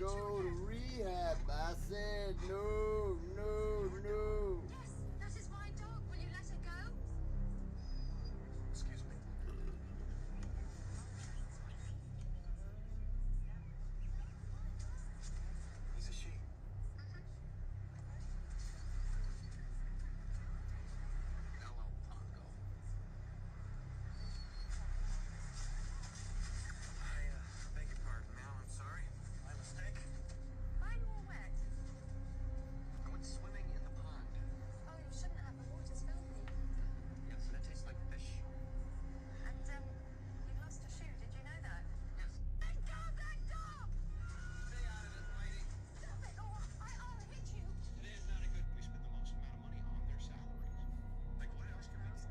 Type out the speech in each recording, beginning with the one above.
go to rehab. I said no, no, no. Yes, that is my dog. Will you let her go? Excuse me. He's a she. Hello, Pongo. I beg your pardon, ma'am. I'm sorry. My mistake. Mine more wet. I went swimming in the pond. Oh, you shouldn't have. The water's filthy. Yes, and it tastes like fish. And, you lost a shoe. Did you know that? Yes. Let go of that dog! Stay out of it, lady. Stop it, or I'll hit you. Today is not a good. We spend the most amount of money on their salaries. Like what else can we do?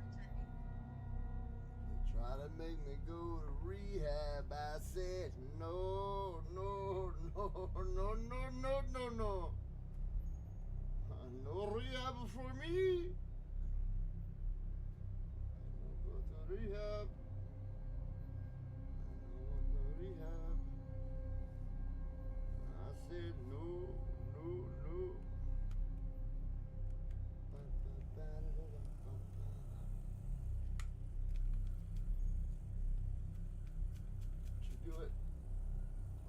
They try to make me go to rehab. I said no, no, no, no, no, no, no, no. No rehab for me. I don't go to rehab. I don't go to rehab. I said no, no, no. Did you do it?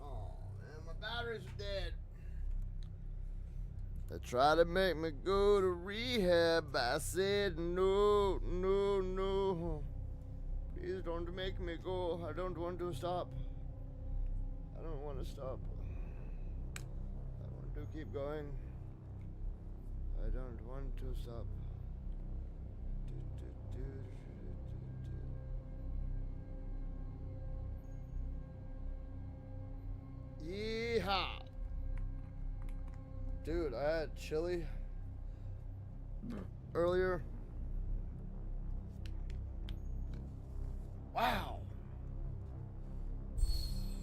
Oh man, my batteries are dead. They try to make me go to rehab. I said no, no, no. Please don't make me go. I don't want to stop. I don't want to stop. I want to keep going. I don't want to stop. Yeehaw! Dude, I had chili earlier. Wow!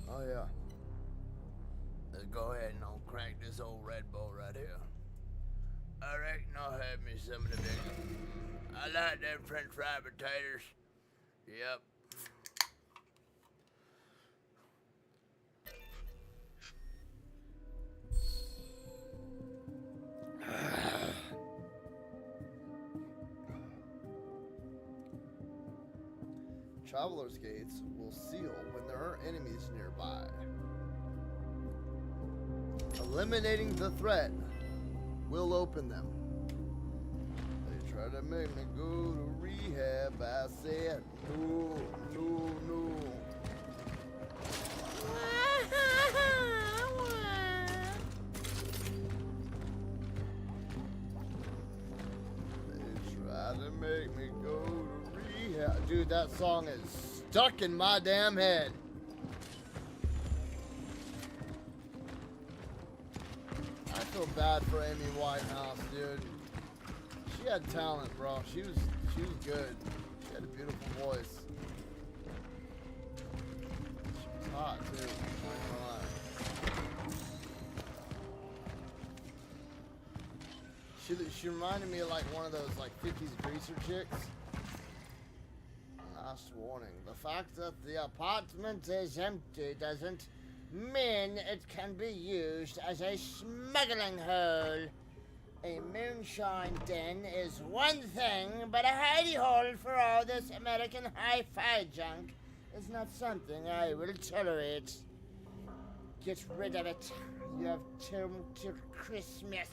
Oh yeah. Let's go ahead and I'll crack this old Red Bull right here. I reckon I'll have me some of the big. I like them French fried potatoes. Yep. Traveler's gates will seal when there are enemies nearby. Eliminating the threat will open them. They try to make me go to rehab. I said no, no, no. They try to make me go to rehab. Dude, that song is stuck in my damn head. I feel bad for Amy Winehouse, dude. She had talent, bro. She was good. She had a beautiful voice. She was hot too. Not gonna lie. She reminded me of like one of those like 50s greaser chicks. Last warning. The fact that the apartment is empty doesn't mean it can be used as a smuggling hole. A moonshine den is one thing, but a hidey hole for all this American hi-fi junk is not something I will tolerate. Get rid of it. You have till Christmas.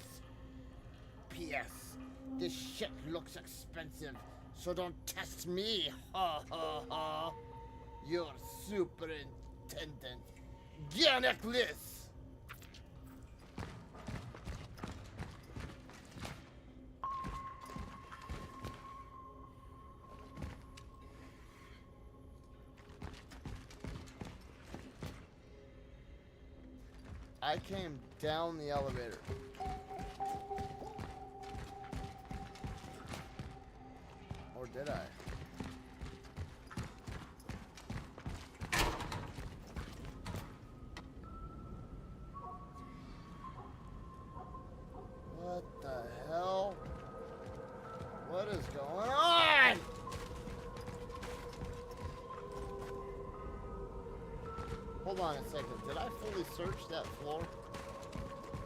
P.S. This shit looks expensive, so don't test me. Ha ha ha. Your superintendent. Get a necklace. I came down the elevator. Or did I? What the hell? What is going on? Hold on a second. Did I fully search that floor?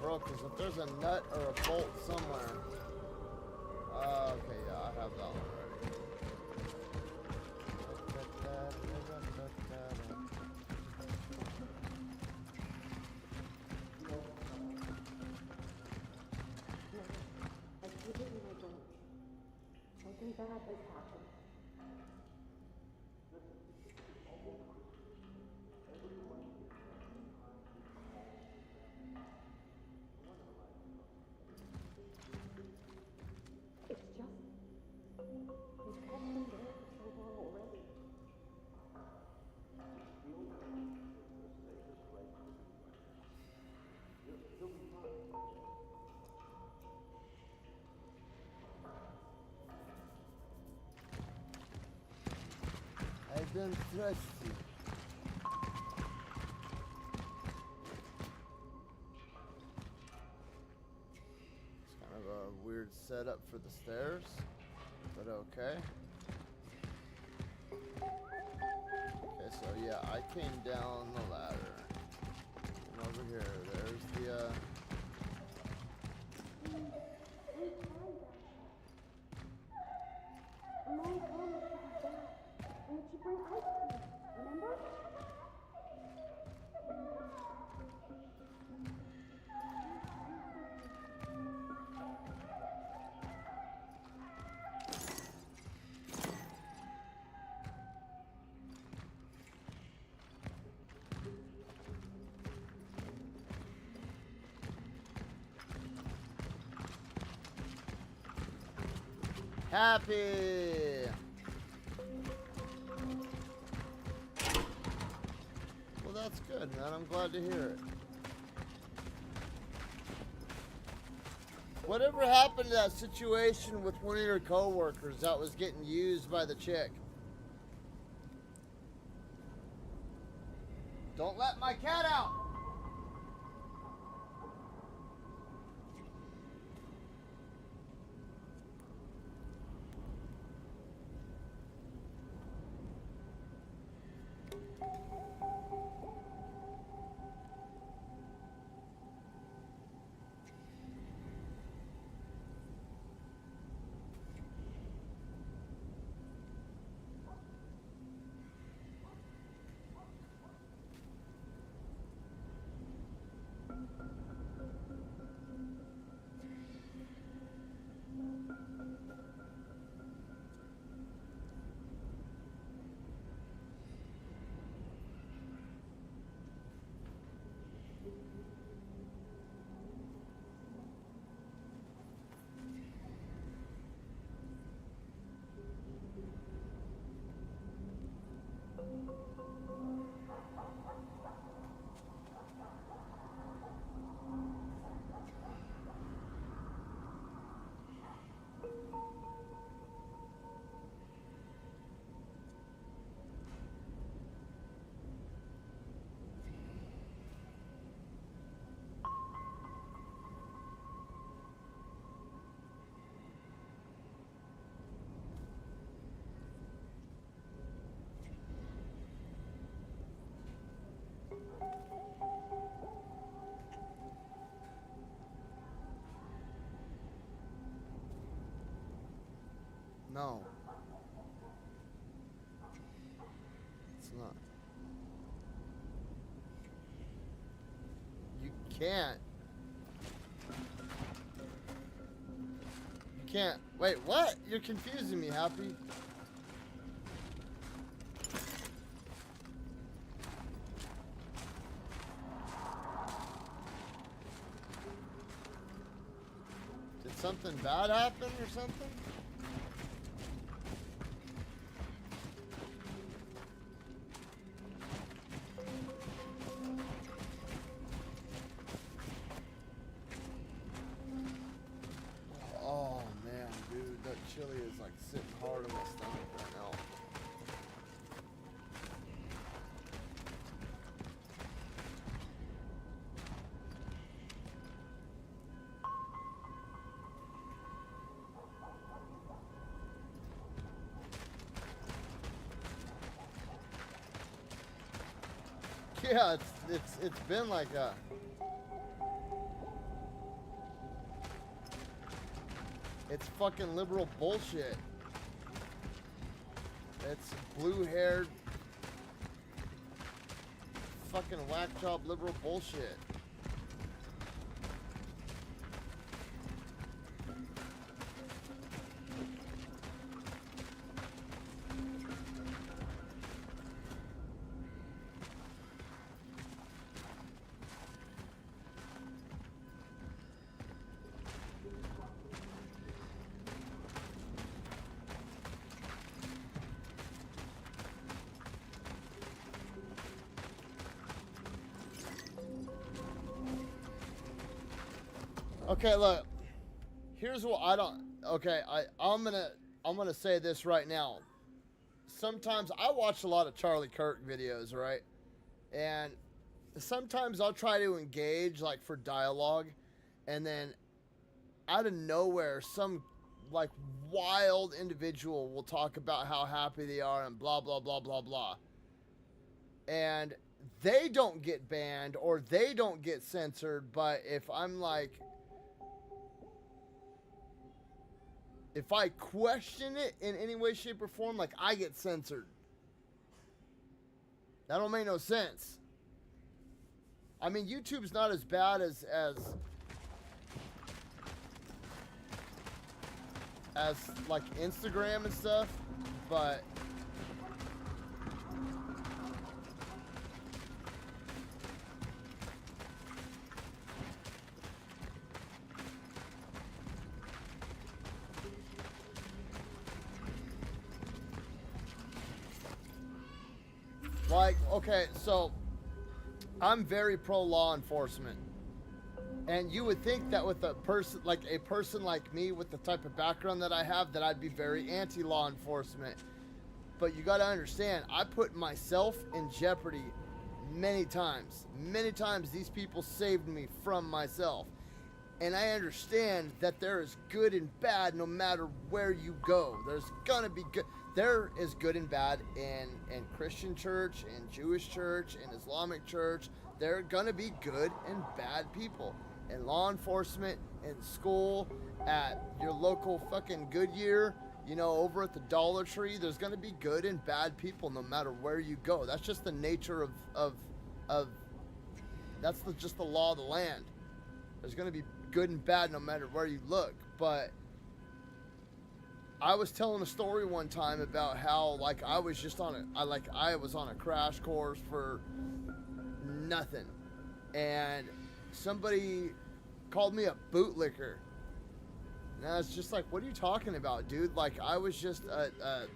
Bro, because if there's a nut or a bolt somewhere. Okay, yeah, I have that one already. Something bad has happened. It's just we've kept him there for so long already. I don't trust you. It's kind of a weird setup for the stairs, but okay. Okay, so yeah, I came down the ladder. And over here, there's the, Mom promised to be back, and that she'd bring ice cream. Remember? happy! Well, that's good, man. I'm glad to hear it. Whatever happened to that situation with one of your coworkers that was getting used by the chick? Don't let my cat out! No. It's not. You can't. You can't. Wait, what? You're confusing me, Happy. Did something bad happen or something? Oh man, dude, that chili is like sitting hard on my stomach right now. Yeah, it's been like that. It's fucking liberal bullshit. It's blue-haired, fucking whack job liberal bullshit. Okay, look. Here's what I don't. Okay, I'm gonna say this right now. Sometimes I watch a lot of Charlie Kirk videos, right? And sometimes I'll try to engage like for dialogue, and then out of nowhere, some like wild individual will talk about how happy they are and blah blah blah blah blah. And they don't get banned or they don't get censored, but if I'm like, if I question it in any way, shape, or form, like I get censored. That don't make no sense. I mean, YouTube's not as bad as like Instagram and stuff, but like, okay, so I'm very pro law enforcement. And you would think that with a person like me with the type of background that I have, that I'd be very anti-law enforcement. But you got to understand, I put myself in jeopardy many times. Many times these people saved me from myself. And I understand that there is good and bad no matter where you go. There's gonna be good. There is good and bad in Christian church, in Jewish church, in Islamic church. There are gonna be good and bad people. In law enforcement, in school, at your local fucking Goodyear, you know, over at the Dollar Tree, there's gonna be good and bad people no matter where you go. That's just the nature of that's just the law of the land. There's gonna be good and bad no matter where you look. But I was telling a story one time about how like I was on a crash course for nothing, and somebody called me a bootlicker, and I was just like, what are you talking about, dude? Like, I was just a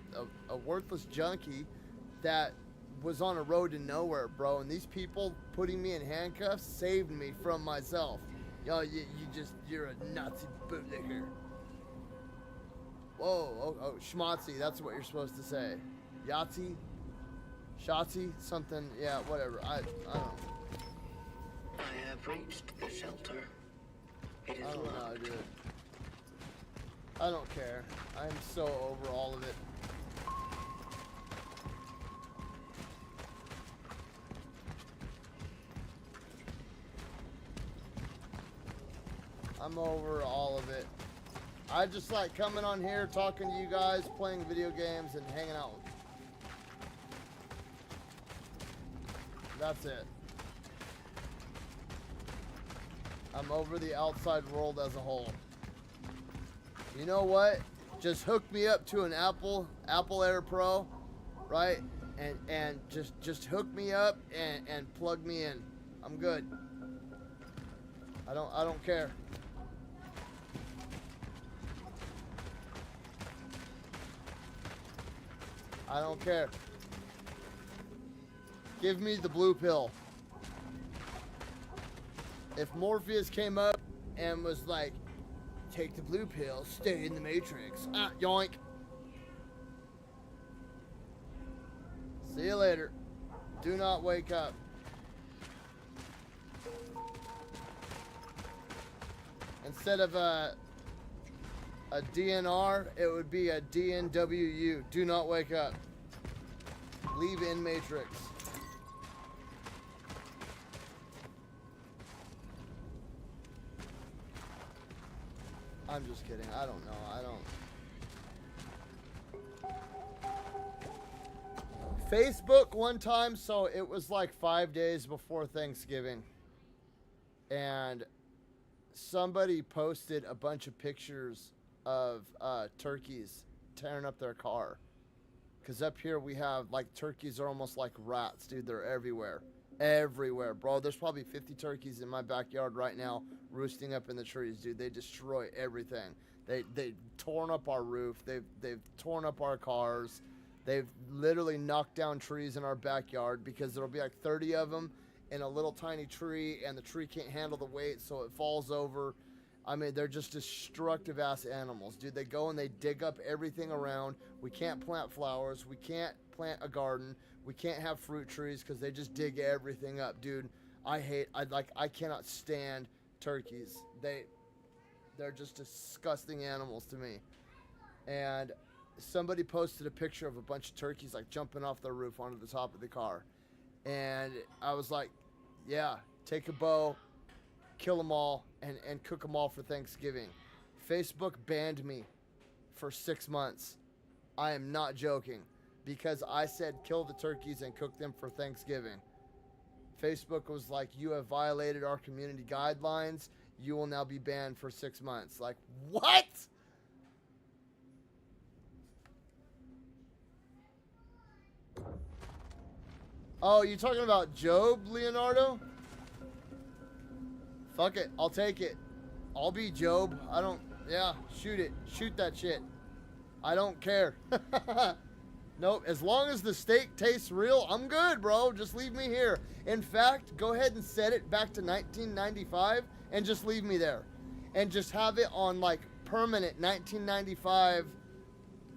worthless junkie that was on a road to nowhere, bro, and these people putting me in handcuffs saved me from myself. Yo, you're a Nazi bootlicker. Whoa, oh, schmatzi, that's what you're supposed to say. Yahtzee? Shotzi? Something, yeah, whatever, I don't know. I have reached the shelter. It is I don't know, locked. dude. I don't care. I'm so over all of it. I'm over all of it. I just like coming on here, talking to you guys, playing video games, and hanging out. That's it. I'm over the outside world as a whole. You know what? Just hook me up to an Apple Air Pro, right? And just hook me up and plug me in. I'm good. I don't care. I don't care. Give me the blue pill. If Morpheus came up and was like, take the blue pill, stay in the Matrix. Yoink. See you later. Do not wake up. Instead of a DNR, it would be a DNWU. Do not wake up. Leave in Matrix. I'm just kidding. I don't know. I don't. Facebook one time, so it was like 5 days before Thanksgiving. And somebody posted a bunch of pictures of turkeys tearing up their car. Because up here we have, like, turkeys are almost like rats, dude. They're everywhere. Everywhere, bro. There's probably 50 turkeys in my backyard right now roosting up in the trees, dude. They destroy everything. They've torn up our roof. They've torn up our cars. They've literally knocked down trees in our backyard because there'll be like 30 of them in a little tiny tree, and the tree can't handle the weight, so it falls over. I mean, they're just destructive ass animals, dude. They go and they dig up everything around. We can't plant flowers. We can't plant a garden. We can't have fruit trees because they just dig everything up, dude. I cannot stand turkeys. They're just disgusting animals to me. And somebody posted a picture of a bunch of turkeys like jumping off their roof onto the top of the car. And I was like, yeah, take a bow, kill them all, and cook them all for Thanksgiving. Facebook banned me for 6 months. I am not joking, because I said kill the turkeys and cook them for Thanksgiving. Facebook was like, you have violated our community guidelines. You will now be banned for 6 months. Like, what? Oh, you talking about Job, Leonardo? Fuck it. I'll take it. I'll be Job. I don't... Yeah, shoot it. Shoot that shit. I don't care. Nope. As long as the steak tastes real, I'm good, bro. Just leave me here. In fact, go ahead and set it back to 1995 and just leave me there. And just have it on, like, permanent 1995.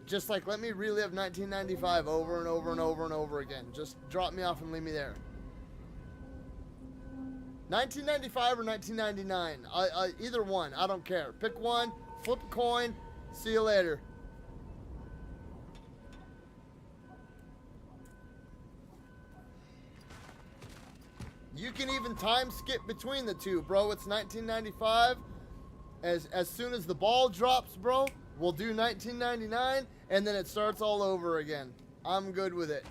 Just, like, let me relive 1995 over and over and over and over again. Just drop me off and leave me there. 1995 or 1999. Either one. I don't care. Pick one. Flip a coin. See you later. You can even time skip between the two, bro. It's 1995. As soon as the ball drops, bro, we'll do 1999, and then it starts all over again. I'm good with it.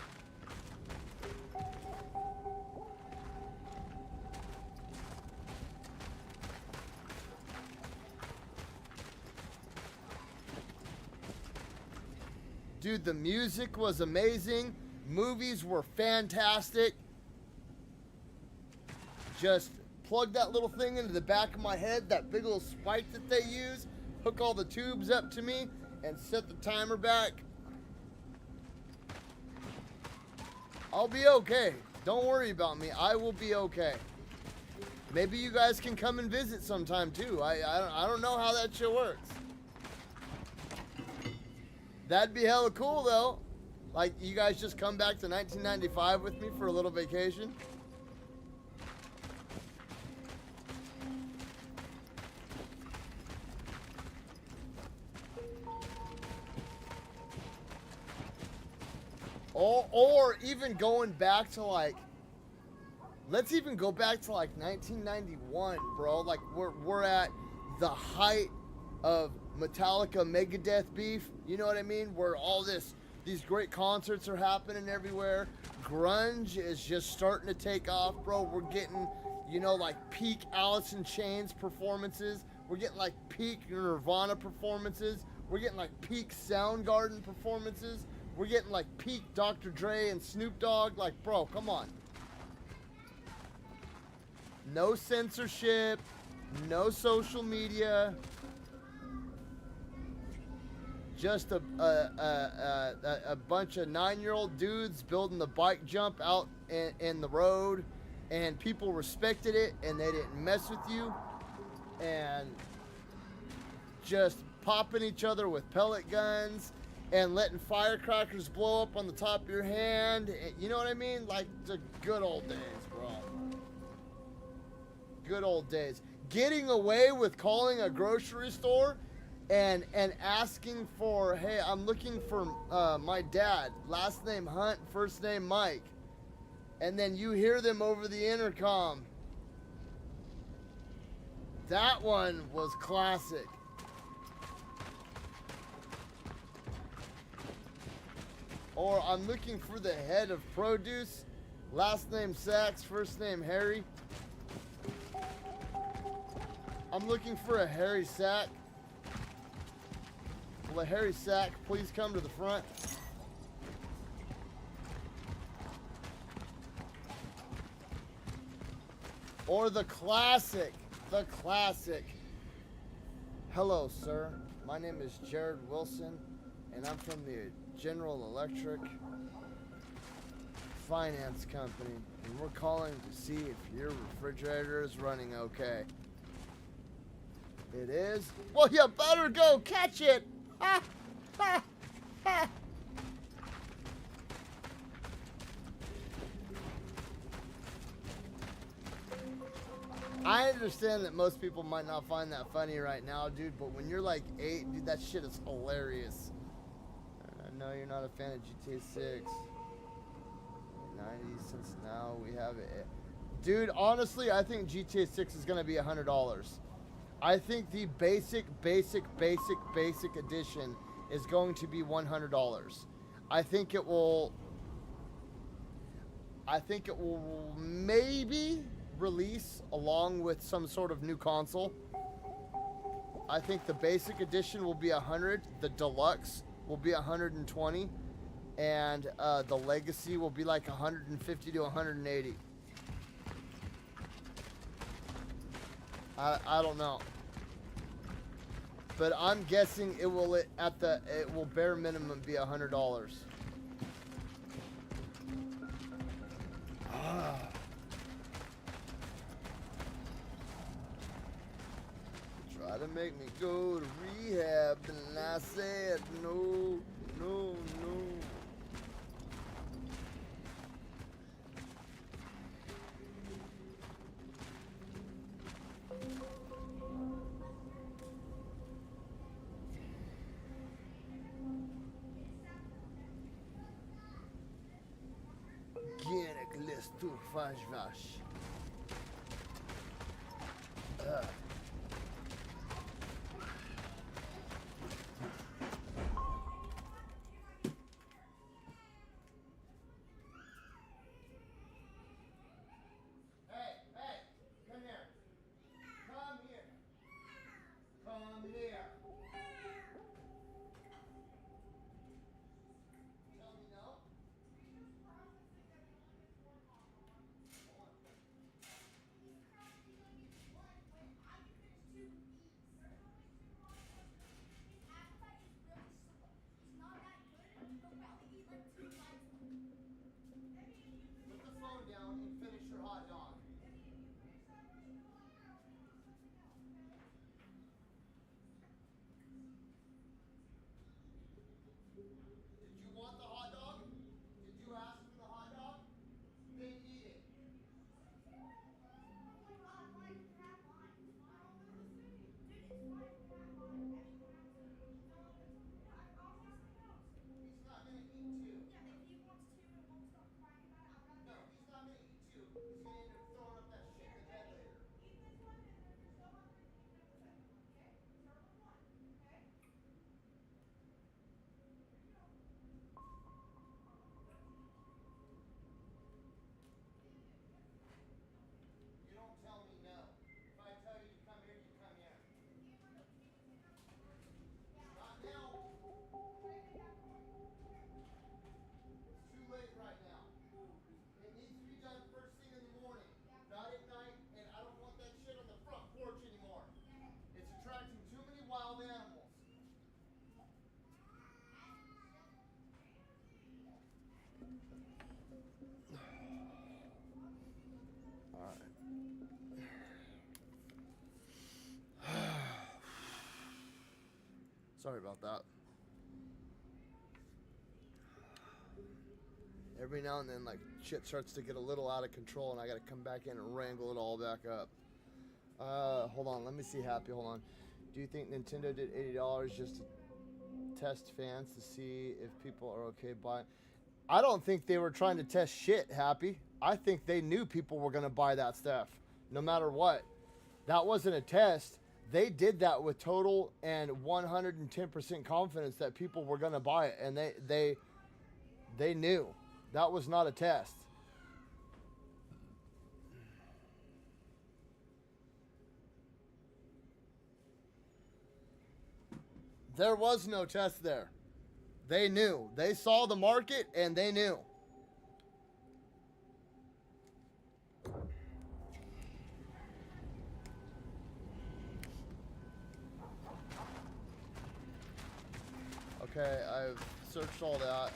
Dude, the music was amazing. Movies were fantastic. Just plug that little thing into the back of my head, that big little spike that they use, hook all the tubes up to me, and set the timer back. I'll be okay. Don't worry about me. I will be okay. Maybe you guys can come and visit sometime too. I don't know how that shit works. That'd be hella cool though. Like, you guys just come back to 1995 with me for a little vacation. Or even going back to, like, let's even go back to like 1991, bro. Like, we're at the height of Metallica Megadeth beef. You know what I mean? Where all these great concerts are happening everywhere. Grunge is just starting to take off, bro. We're getting, you know, like peak Alice in Chains performances. We're getting like peak Nirvana performances. We're getting like peak Soundgarden performances. We're getting like peak Dr. Dre and Snoop Dogg. Like, bro, come on. No censorship. No social media. Just a bunch of 9-year-old dudes building the bike jump out in the road. And people respected it and they didn't mess with you. And just popping each other with pellet guns. And letting firecrackers blow up on the top of your hand. You know what I mean? Like the good old days, bro. Good old days. Getting away with calling a grocery store and asking for, hey, I'm looking for my dad. Last name Hunt, first name Mike. And then you hear them over the intercom. That one was classic. Or I'm looking for the head of produce. Last name Sachs, first name Harry. I'm looking for a Harry Sack. Will a Harry Sack please come to the front? Or the classic. The classic. Hello, sir. My name is Jared Wilson, and I'm from the General Electric Finance Company, and we're calling to see if your refrigerator is running okay. It is? Well, you better go catch it! Ha! Ha! Ha! I understand that most people might not find that funny right now, dude, but when you're like 8, dude, that shit is hilarious. I know you're not a fan of GTA 6. 90s since now we have it. Dude, honestly, I think GTA 6 is going to be $100. I think the basic edition is going to be $100. I think it will maybe release along with some sort of new console. I think the basic edition will be 100, the deluxe will be 120, and the legacy will be like 150 to 180. I don't know, but I'm guessing it will bare minimum be $100. Try to make me go to rehab, and I said no, no, no. Gene les turfage vache. Sorry about that. Every now and then, like, shit starts to get a little out of control, and I gotta come back in and wrangle it all back up. Hold on, let me see, Happy, hold on. Do you think Nintendo did $80 just to test fans to see if people are okay buying? I don't think they were trying to test shit, Happy. I think they knew people were gonna buy that stuff, no matter what. That wasn't a test. They did that with total and 110% confidence that people were going to buy it, and They knew. That was not a test. There was no test there. They knew. They saw the market and they knew. Okay, I've searched all that.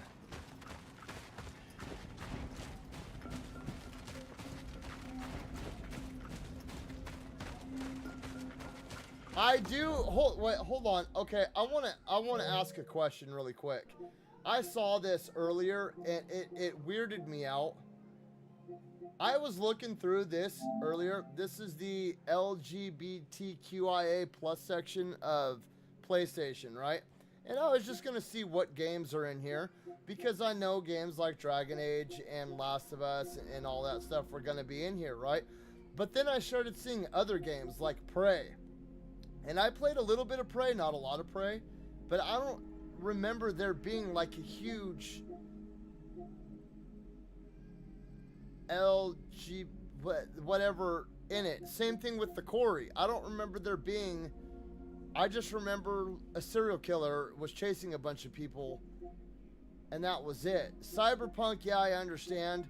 I do hold on. Okay, I wanna ask a question really quick. I saw this earlier and it weirded me out. I was looking through this earlier. This is the LGBTQIA plus section of PlayStation, right? And I was just gonna see what games are in here because I know games like Dragon Age and Last of Us and all that stuff were gonna be in here, right? But then I started seeing other games like Prey. And I played a little bit of Prey, not a lot of Prey, but I don't remember there being like a huge LG whatever in it. Same thing with the Quarry. I don't remember there being. I just remember a serial killer was chasing a bunch of people, and that was it. Cyberpunk, yeah, I understand.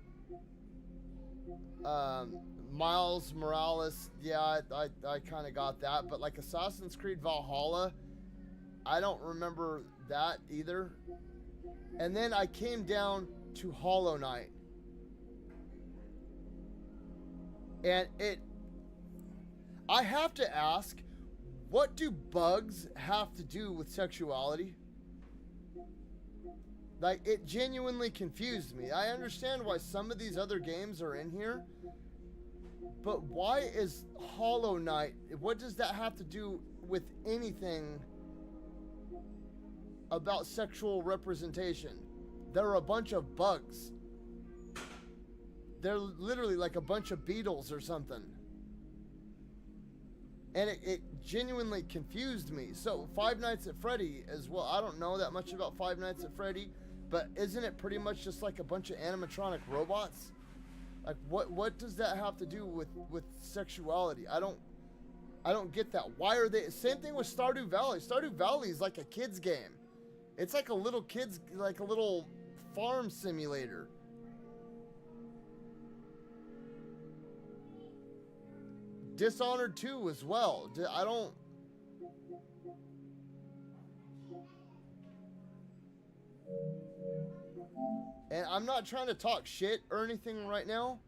Miles Morales, yeah, I kind of got that, but like Assassin's Creed Valhalla, I don't remember that either. And then I came down to Hollow Knight, and I have to ask, what do bugs have to do with sexuality? Like, it genuinely confused me. I understand why some of these other games are in here, but why is Hollow Knight, what does that have to do with anything about sexual representation? They're a bunch of bugs. They're literally like a bunch of beetles or something. And it genuinely confused me. So Five Nights at Freddy as well. I don't know that much about Five Nights at Freddy, but isn't it pretty much just like a bunch of animatronic robots? Like what does that have to do with sexuality? I don't get that. Why are they? Same thing with Stardew Valley. Stardew Valley is like a kid's game. It's like a little farm simulator. Dishonored 2 as well. I don't. And I'm not trying to talk shit or anything right now,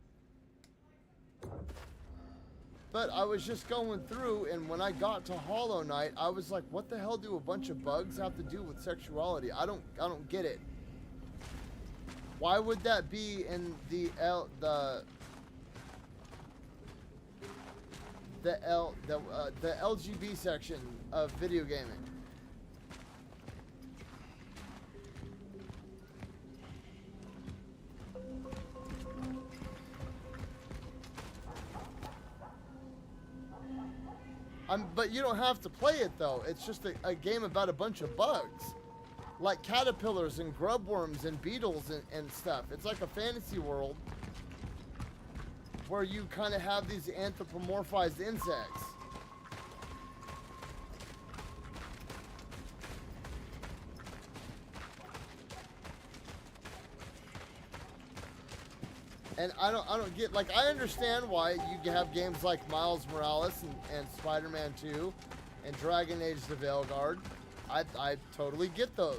but I was just going through, and when I got to Hollow Knight, I was like, what the hell do a bunch of bugs have to do with sexuality? I don't get it. Why would that be in the LGB section of video gaming? But you don't have to play it though. It's just a game about a bunch of bugs, like caterpillars and grubworms and beetles and stuff. It's like a fantasy world where you kind of have these anthropomorphized insects. And I don't get, like, I understand why you have games like Miles Morales and Spider-Man 2 and Dragon Age the Veilguard. I totally get those.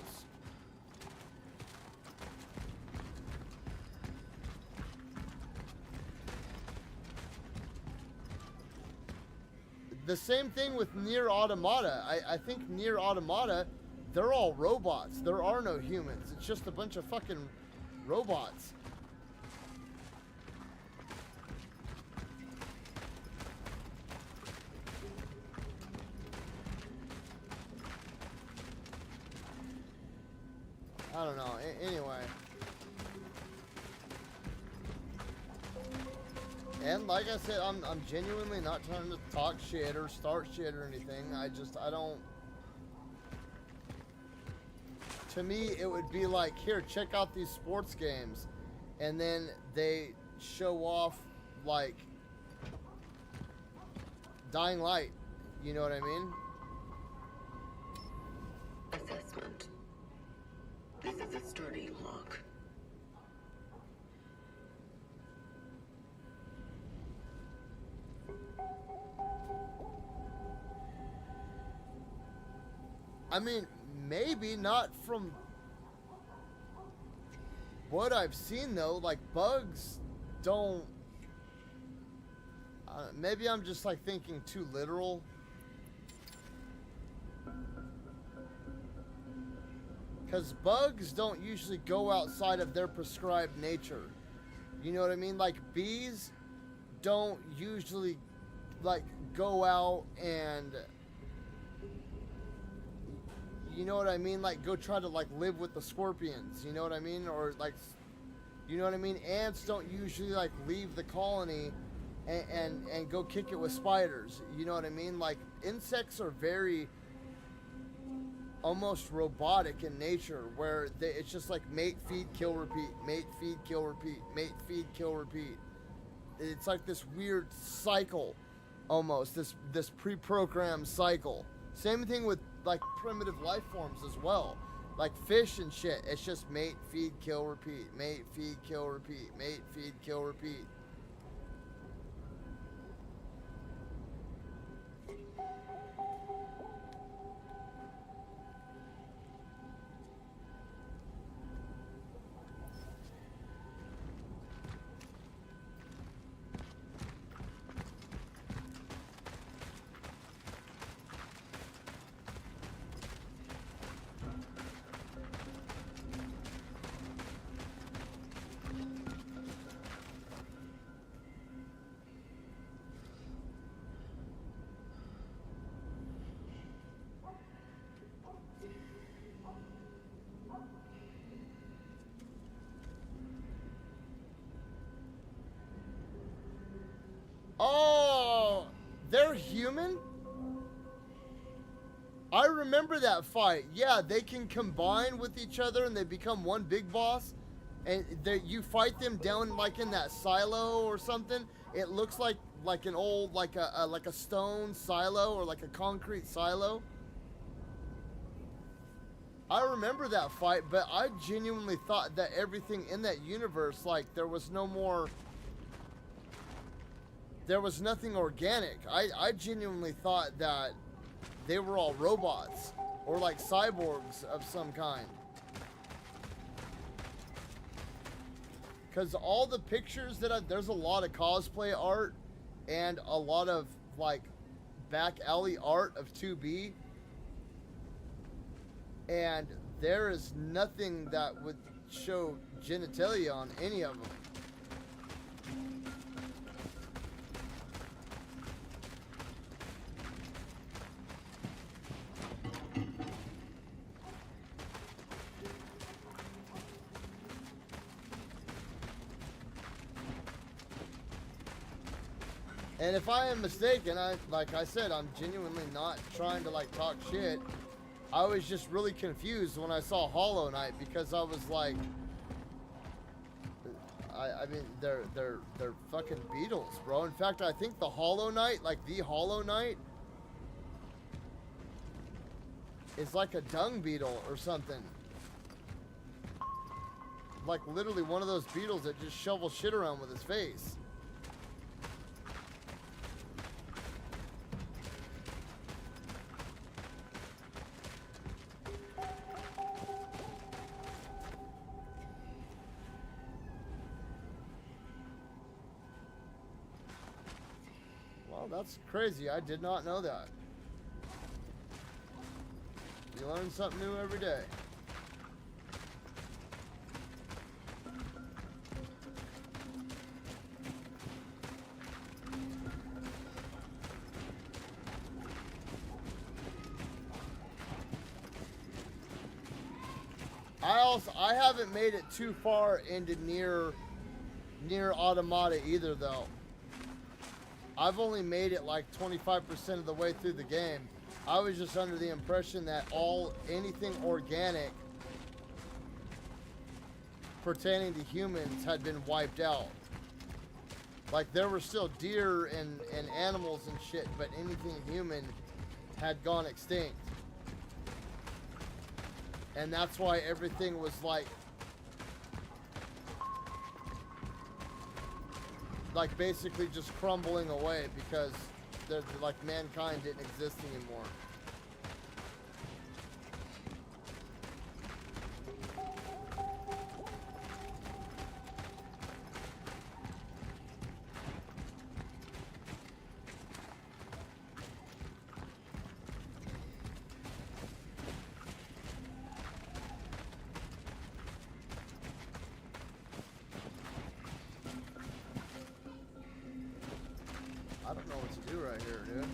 The same thing with Nier Automata. I think Nier Automata, they're all robots. There are no humans. It's just a bunch of fucking robots. I don't know. Anyway. And like I said, I'm genuinely not trying to talk shit or start shit or anything. I don't. to me, it would be like, here, check out these sports games. And then they show off, like, Dying Light. You know what I mean? Assessment. This is a sturdy lock. I mean, maybe not from what I've seen, though. Like, bugs don't... maybe I'm just, like, thinking too literal. Because bugs don't usually go outside of their prescribed nature. You know what I mean? Like, bees don't usually, like, go out and... You know what I mean? Like, go try to, like, live with the scorpions. You know what I mean? Or, like, you know what I mean? Ants don't usually, like, leave the colony and go kick it with spiders. You know what I mean? Like, insects are very almost robotic in nature, where it's just like mate, feed, kill, repeat. Mate, feed, kill, repeat. Mate, feed, kill, repeat. It's like this weird cycle, almost. This pre-programmed cycle. Same thing with, like, primitive life forms as well, like fish and shit. It's just mate, feed, kill, repeat. Mate, feed, kill, repeat. Mate, feed, kill, repeat. Oh, they're human? I remember that fight. Yeah, they can combine with each other and they become one big boss. And you fight them down, like, in that silo or something. It looks like an old, like a stone silo or like a concrete silo. I remember that fight, but I genuinely thought that everything in that universe, like, there was nothing organic. I genuinely thought that they were all robots or like cyborgs of some kind. Because all the pictures that there's a lot of cosplay art and a lot of, like, back alley art of 2B. And there is nothing that would show genitalia on any of them. And if I am mistaken, like I said, I'm genuinely not trying to, like, talk shit. I was just really confused when I saw Hollow Knight, because I was like, I mean, they're fucking beetles, bro. In fact, I think the Hollow Knight, like the Hollow Knight, is like a dung beetle or something. Like, literally one of those beetles that just shovels shit around with his face. That's crazy. I did not know that. You learn something new every day. I haven't made it too far into near Automata either, though. I've only made it like 25% of the way through the game. I was just under the impression that anything organic pertaining to humans had been wiped out. Like, there were still deer and animals and shit, but anything human had gone extinct. And that's why everything was like basically just crumbling away, because there's like mankind didn't exist anymore. I don't know what to do right here, dude.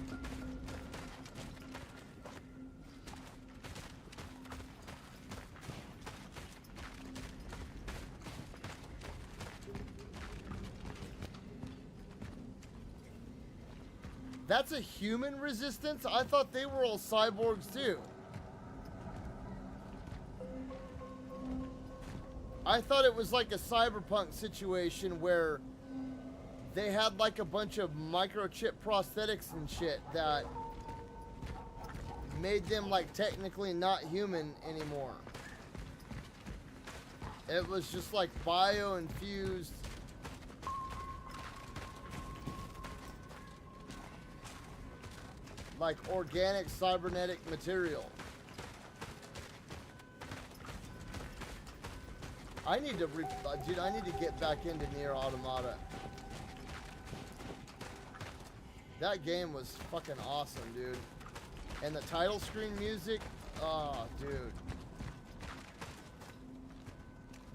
That's a human resistance? I thought they were all cyborgs too. I thought it was like a cyberpunk situation where they had like a bunch of microchip prosthetics and shit that made them like technically not human anymore. It was just like bio-infused. Like organic cybernetic material. I need to dude, I need to get back into Nier Automata. That game was fucking awesome, dude. And the title screen music, oh, dude.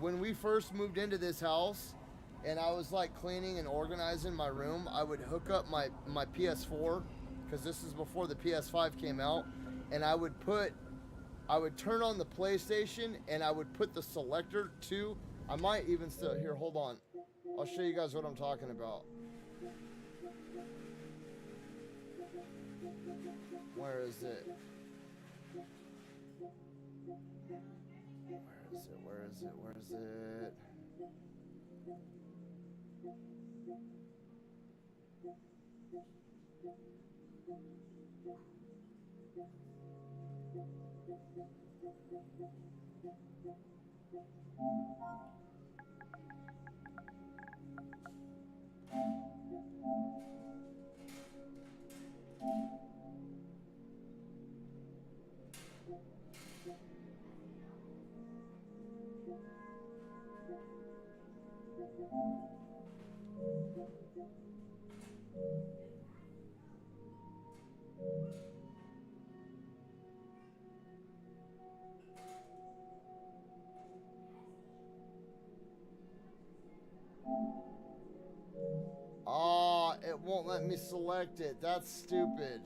When we first moved into this house, and I was like cleaning and organizing my room, I would hook up my PS4, because this is before the PS5 came out, and I would turn on the PlayStation, and I would put the selector to, I might even still, here, hold on. I'll show you guys what I'm talking about. Where is it? Where is it? Oh, it won't let me select it. That's stupid.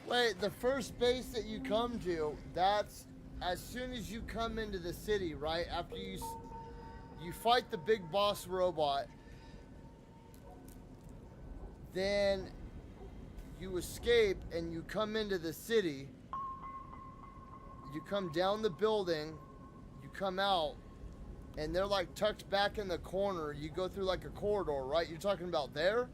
Wait, the first base that you come to, that's as soon as you come into the city, right? After you fight the big boss robot, then you escape and you come into the city. You come down the building, you come out, and they're like tucked back in the corner. You go through like a corridor, right? You're talking about there?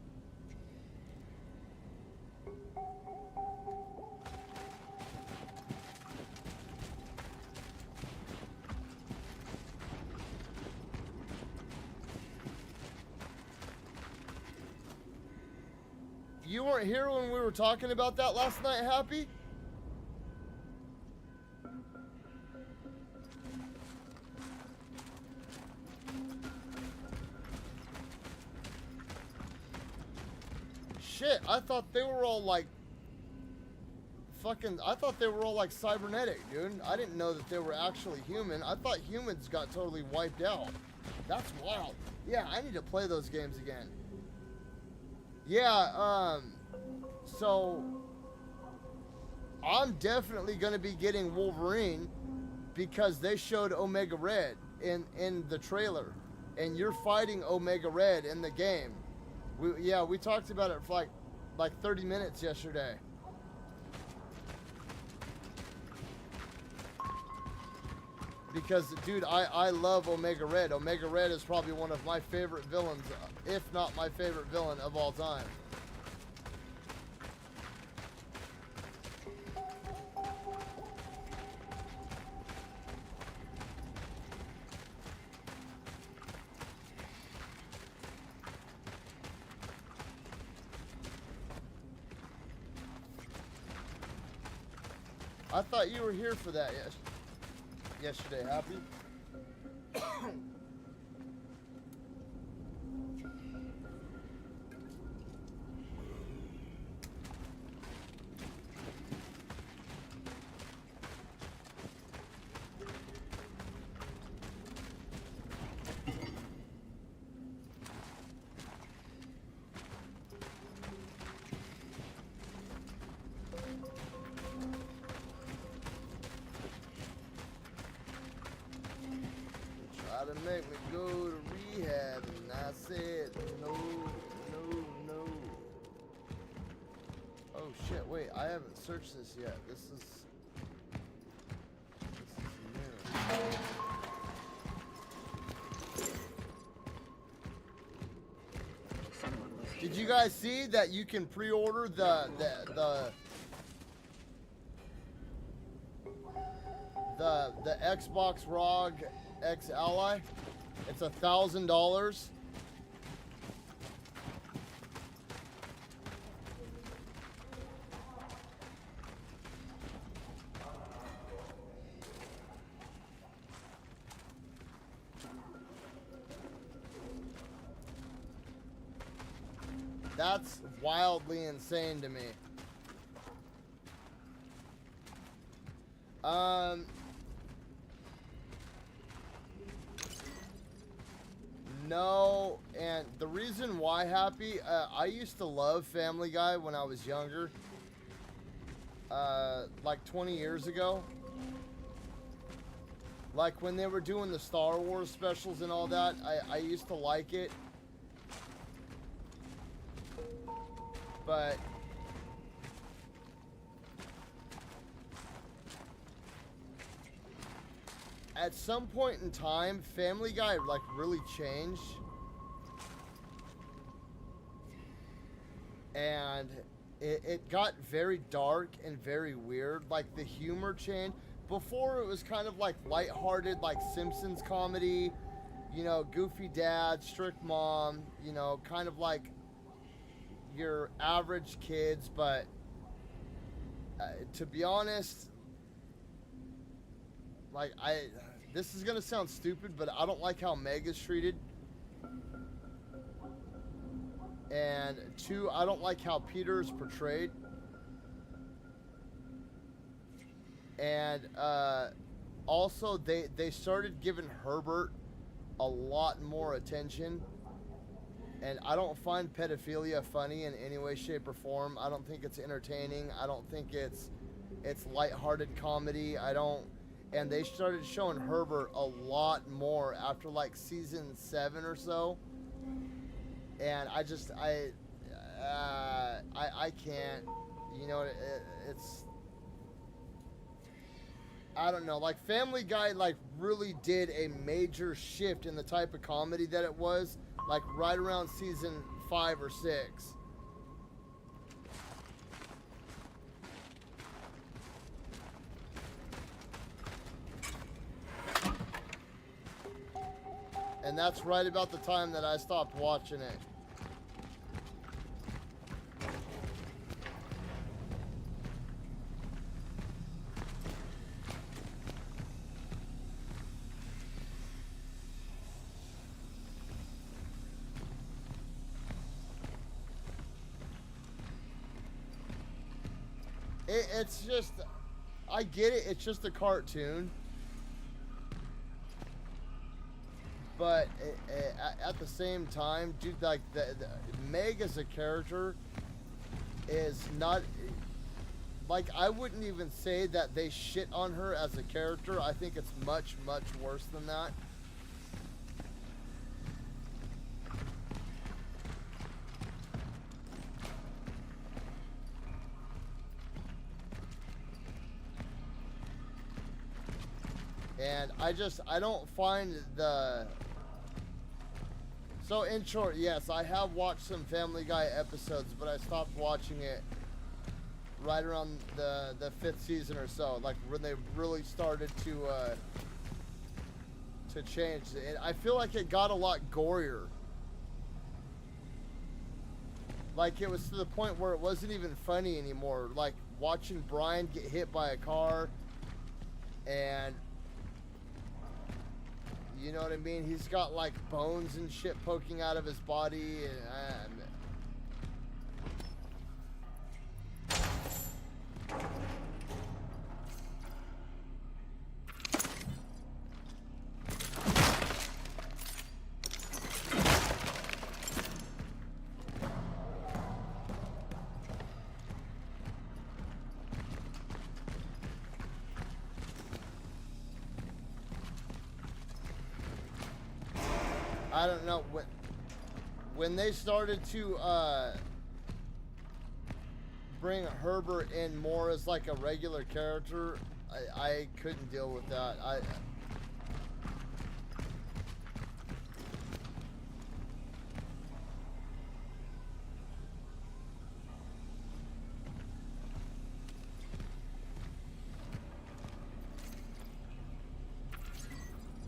You weren't here when we were talking about that last night, Happy? Shit, I thought they were all like I thought they were all like cybernetic, dude. I didn't know that they were actually human. I thought humans got totally wiped out. That's wild. Yeah, I need to play those games again. Yeah, so I'm definitely gonna be getting Wolverine because they showed Omega Red in the trailer, and you're fighting Omega Red in the game. We talked about it for like 30 minutes yesterday. Because, dude, I love Omega Red. Omega Red is probably one of my favorite villains, if not my favorite villain of all time. I thought you were here for that yesterday, Happy. Try to make me go to rehab, and I said no, no, no. Oh shit! Wait, I haven't searched this yet. This is new. Did you guys see that you can pre-order the Xbox ROG X Ally? It's $1,000. That's wildly insane to me. No, and the reason why, Happy, I used to love Family Guy when I was younger. Like 20 years ago. Like when they were doing the Star Wars specials and all that, I used to like it. But at some point in time, Family Guy like really changed, and it got very dark and very weird. Like the humor changed. Before it was kind of like lighthearted, like Simpsons comedy, you know, Goofy Dad, Strict Mom, you know, kind of like your average kids. But to be honest, like this is gonna sound stupid, but I don't like how Meg is treated. And 2, I don't like how Peter is portrayed. And also they started giving Herbert a lot more attention. And I don't find pedophilia funny in any way, shape, or form. I don't think it's entertaining. I don't think it's lighthearted comedy. And they started showing Herbert a lot more after like season 7 or so. And I can't, you know, it's, I don't know, like Family Guy like really did a major shift in the type of comedy that it was, like right around season 5 or 6. And that's right about the time that I stopped watching it. It's just, I get it, it's just a cartoon. but at the same time, dude, like the Meg as a character is not like, I wouldn't even say that they shit on her as a character. I think it's much, much worse than that. And I don't find the... So in short, yes, I have watched some Family Guy episodes, but I stopped watching it right around the 5th season or so, like when they really started to change. And I feel like it got a lot gorier. Like, it was to the point where it wasn't even funny anymore. Like, watching Brian get hit by a car, and you know what I mean? He's got like bones and shit poking out of his body, and I don't know, when they started to bring Herbert in more as like a regular character, I couldn't deal with that.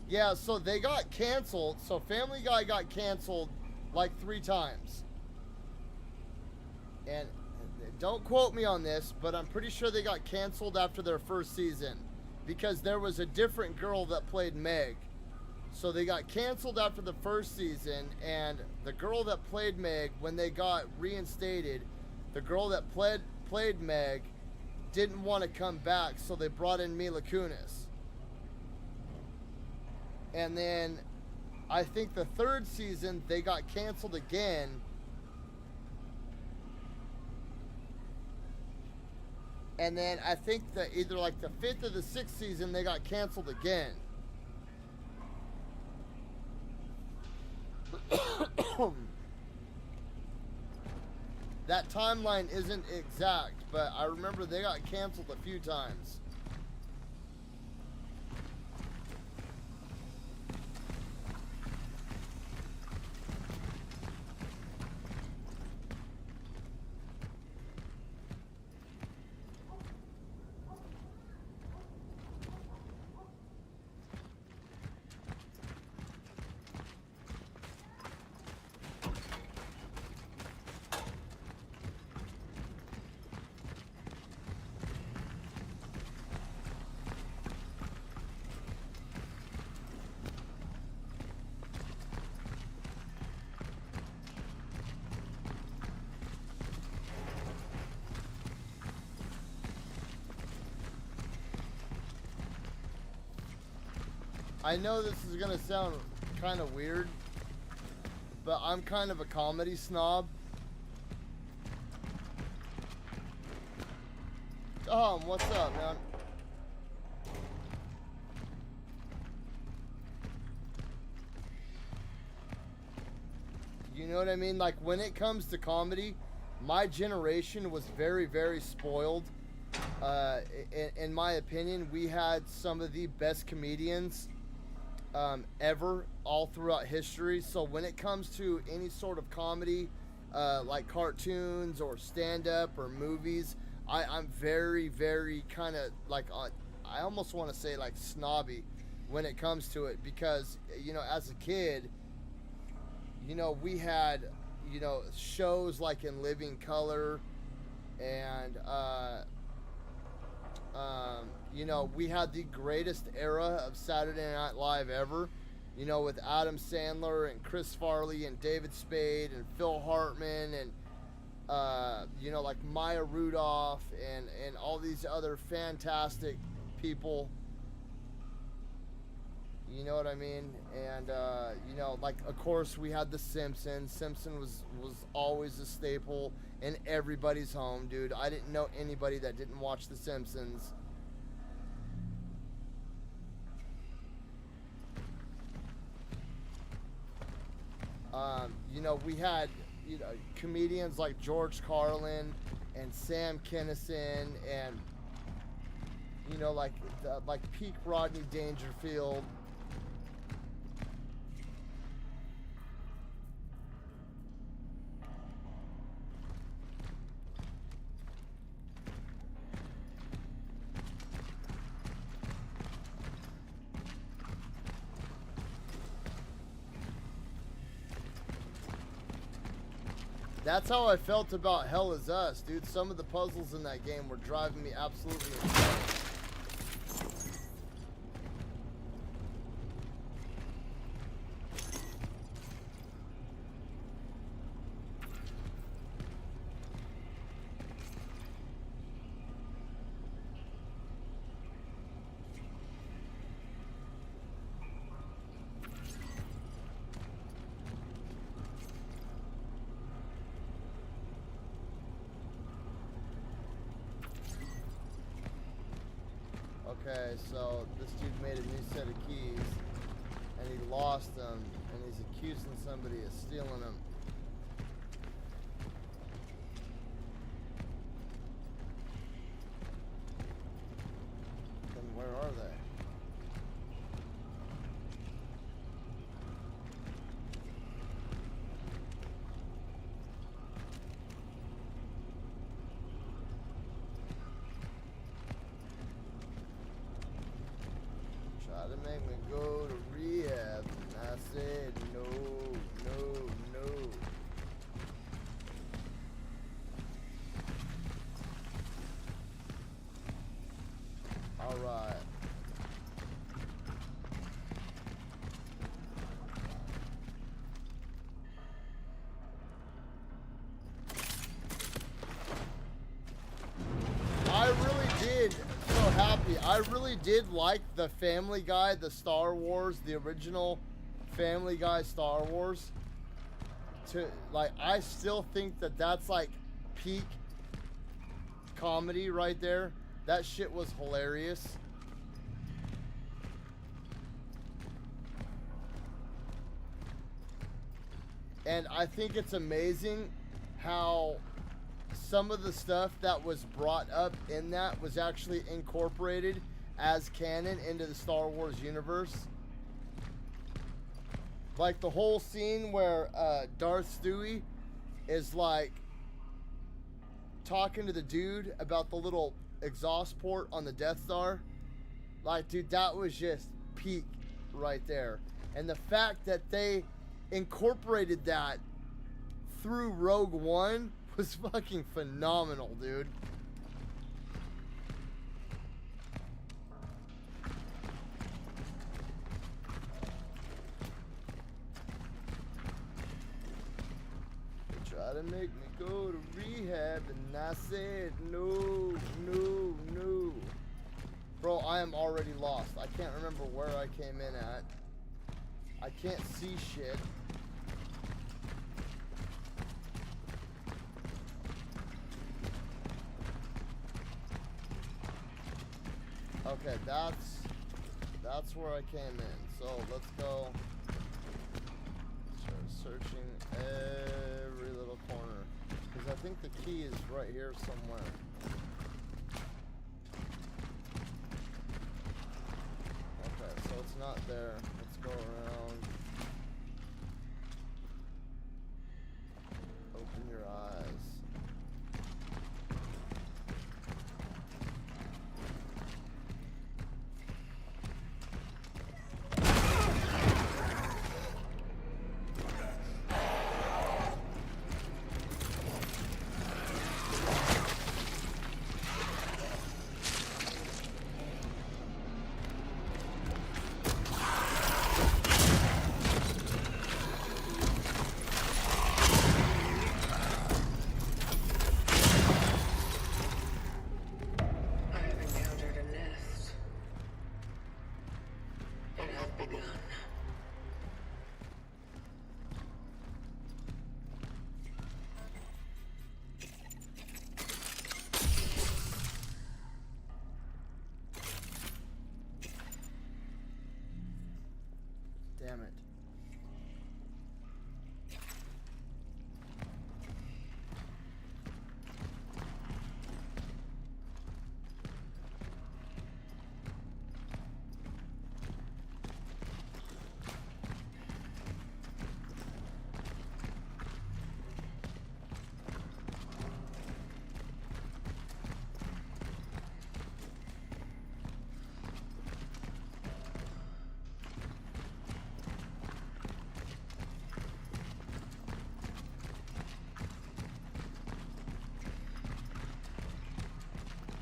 Yeah, so they got canceled. So Family Guy got canceled like 3 times. And don't quote me on this, but I'm pretty sure they got canceled after their first season, because there was a different girl that played Meg. So they got canceled after the first season, and the girl that played Meg, when they got reinstated, the girl that played Meg didn't want to come back, so they brought in Mila Kunis. And then I think the 3rd season they got canceled again. And then I think that either like the 5th or the 6th season they got canceled again. That timeline isn't exact, but I remember they got canceled a few times. I know this is gonna sound kind of weird, but I'm kind of a comedy snob. What's up, man? You know what I mean? Like, when it comes to comedy, my generation was very, very spoiled. In my opinion, we had some of the best comedians ever, all throughout history. So when it comes to any sort of comedy, like cartoons or stand-up or movies, I'm very, very kind of like, I almost want to say like snobby when it comes to it, because, you know, as a kid, you know, we had, you know, shows like In Living Color, and you know, we had the greatest era of Saturday Night Live ever, you know, with Adam Sandler and Chris Farley and David Spade and Phil Hartman and, you know, like Maya Rudolph and all these other fantastic people. You know what I mean? And you know, like of course we had The Simpsons. Simpson was always a staple in everybody's home, dude. I didn't know anybody that didn't watch The Simpsons. You know, we had, you know, comedians like George Carlin and Sam Kinison and, you know, like peak Rodney Dangerfield. That's how I felt about Hell Is Us, dude. Some of the puzzles in that game were driving me absolutely insane. Okay, so this dude made a new set of keys, and he lost them, and he's accusing somebody of stealing them. Then where are they? Try to make me go to rehab, and I said no, no, no. All right. I really did so happy. I really did like the Family Guy, the Star Wars, the original Family Guy Star Wars. I still think that that's like peak comedy right there. That shit was hilarious. And I think it's amazing how some of the stuff that was brought up in that was actually incorporated as canon into the Star Wars universe. Like the whole scene where Darth Stewie is like talking to the dude about the little exhaust port on the Death Star. Like, dude, that was just peak right there. And the fact that they incorporated that through Rogue One was fucking phenomenal, dude. They try to make me go to rehab, and I said no, no, no. Bro, I am already lost. I can't remember where I came in at. I can't see shit. Okay, that's where I came in. So let's go. Start searching every little corner, because I think the key is right here somewhere. Okay, so it's not there. Let's go around. Open your eyes. Damn it.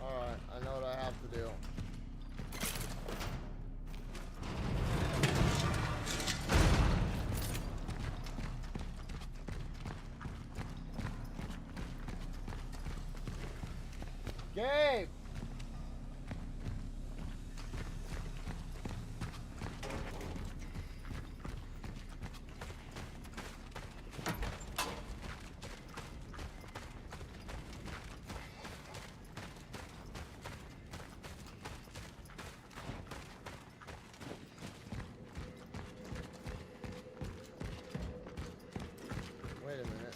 Alright, I know what I have to do. Gabe! Wait a minute.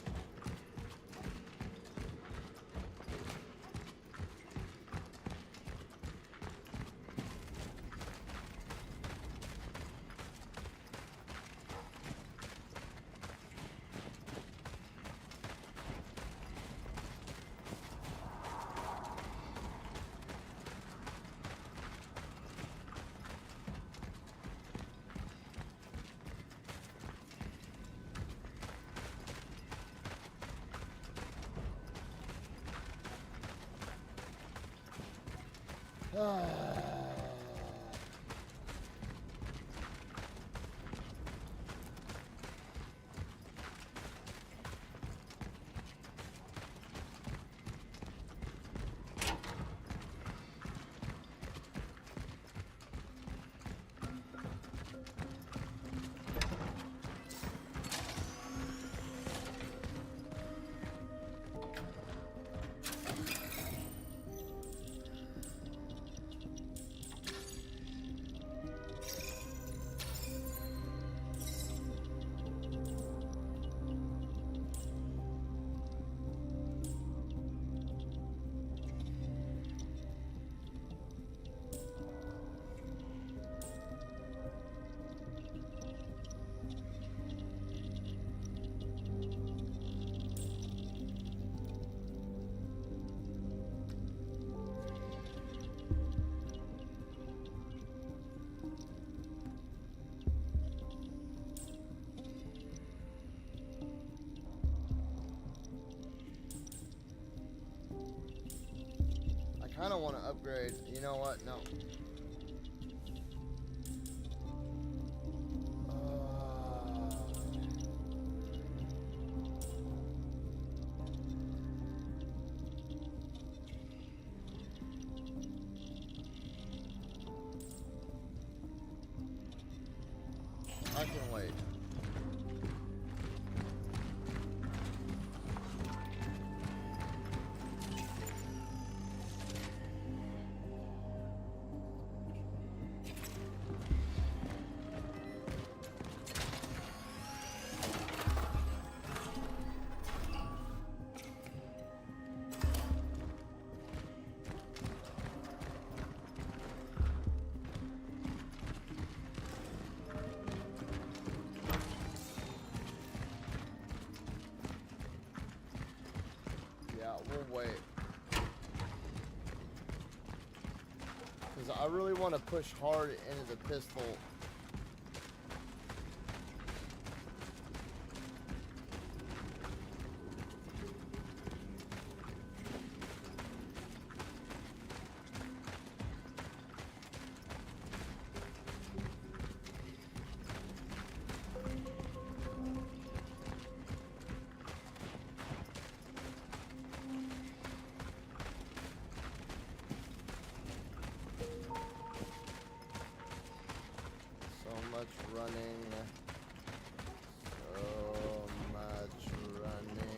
I kind of want to upgrade. You know what? No. I can wait. We'll wait. Because I really want to push hard into the pistol. Much running. So much running.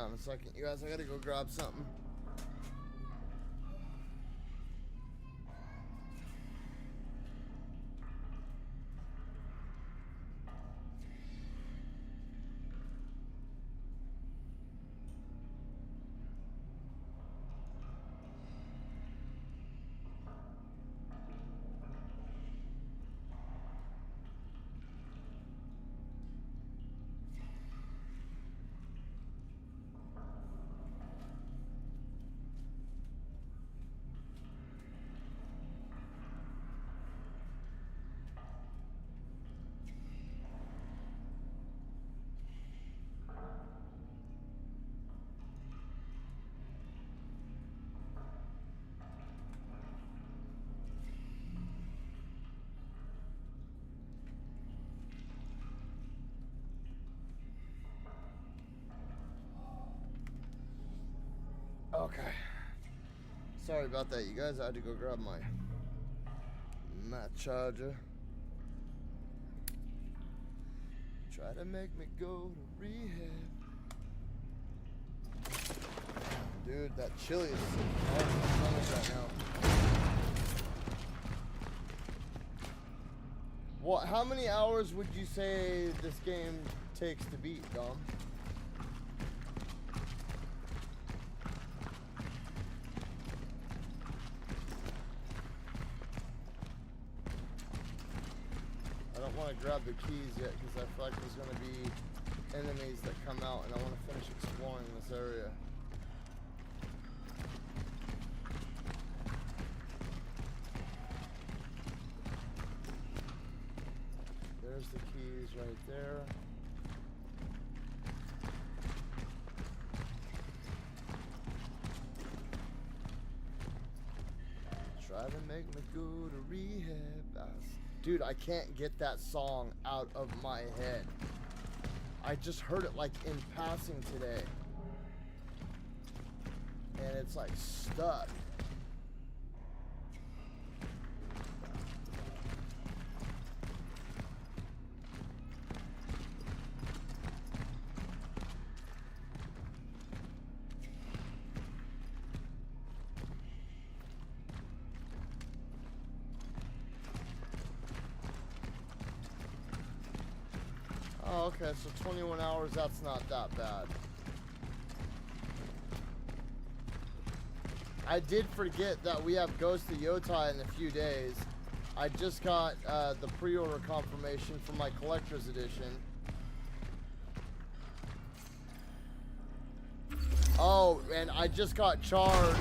on a second, you guys. I gotta go grab something. Okay. Sorry about that, you guys. I had to go grab my charger. Try to make me go to rehab. Dude, that chili is hard to stomach right now. What? How many hours would you say this game takes to beat, Dom? I don't want to grab the keys yet because I feel like there's going to be enemies that come out and I want to finish exploring this area. There's the keys right there. Try to make me go to rehab. Dude, I can't get that song out of my head. I just heard it like in passing today. And it's like stuck. Oh, okay, so 21 hours, that's not that bad. I did forget that we have Ghost of Yotai in a few days. I just got the pre-order confirmation for my collector's edition. Oh, and I just got charged.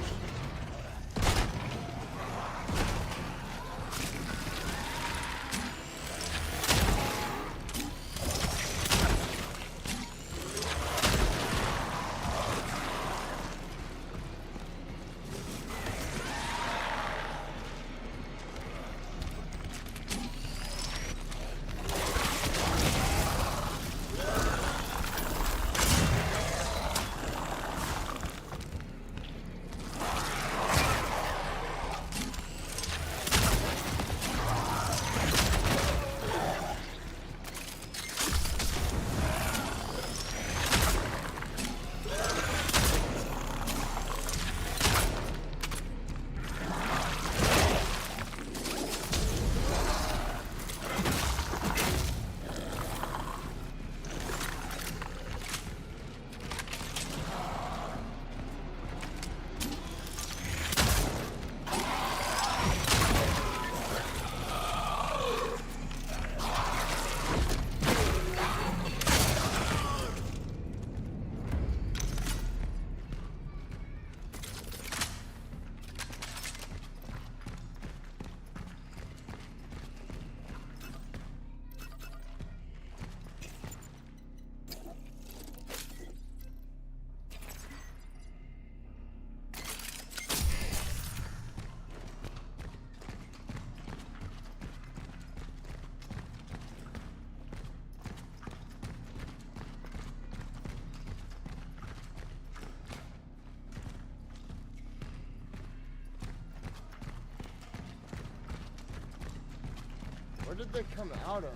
Where did they come out of?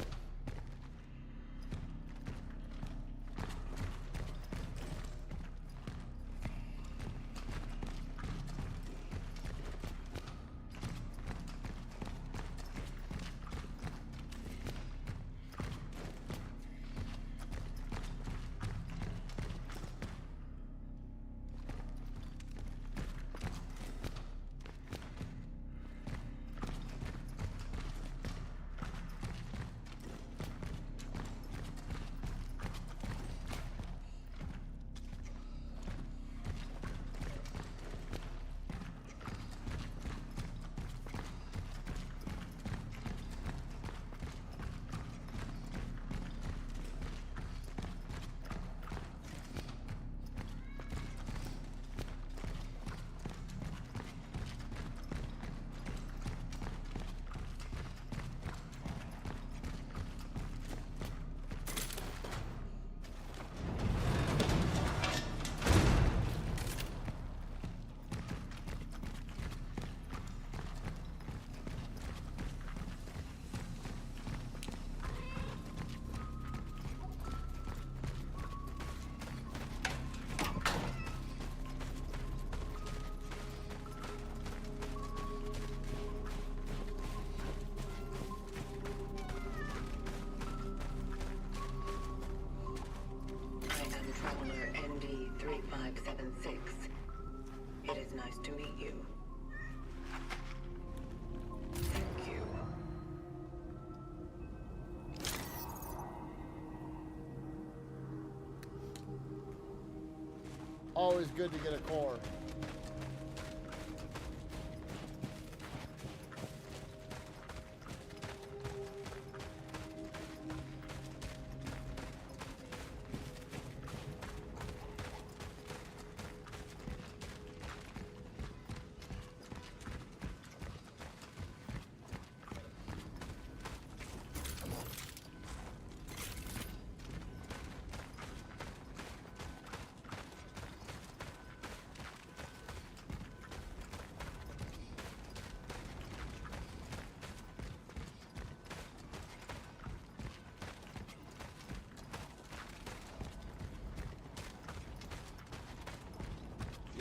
nice to meet you. Thank you. Always good to get a core.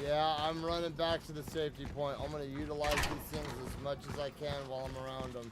Yeah, I'm running back to the safety point. I'm going to utilize these things as much as I can while I'm around them.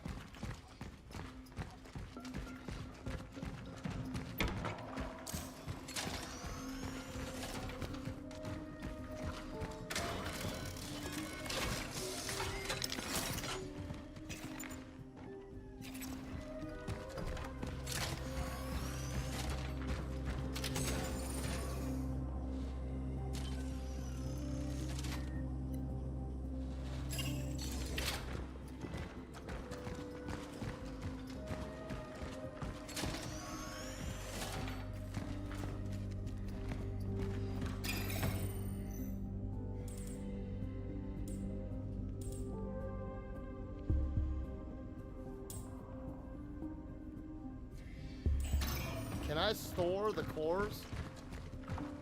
Can I store the cores?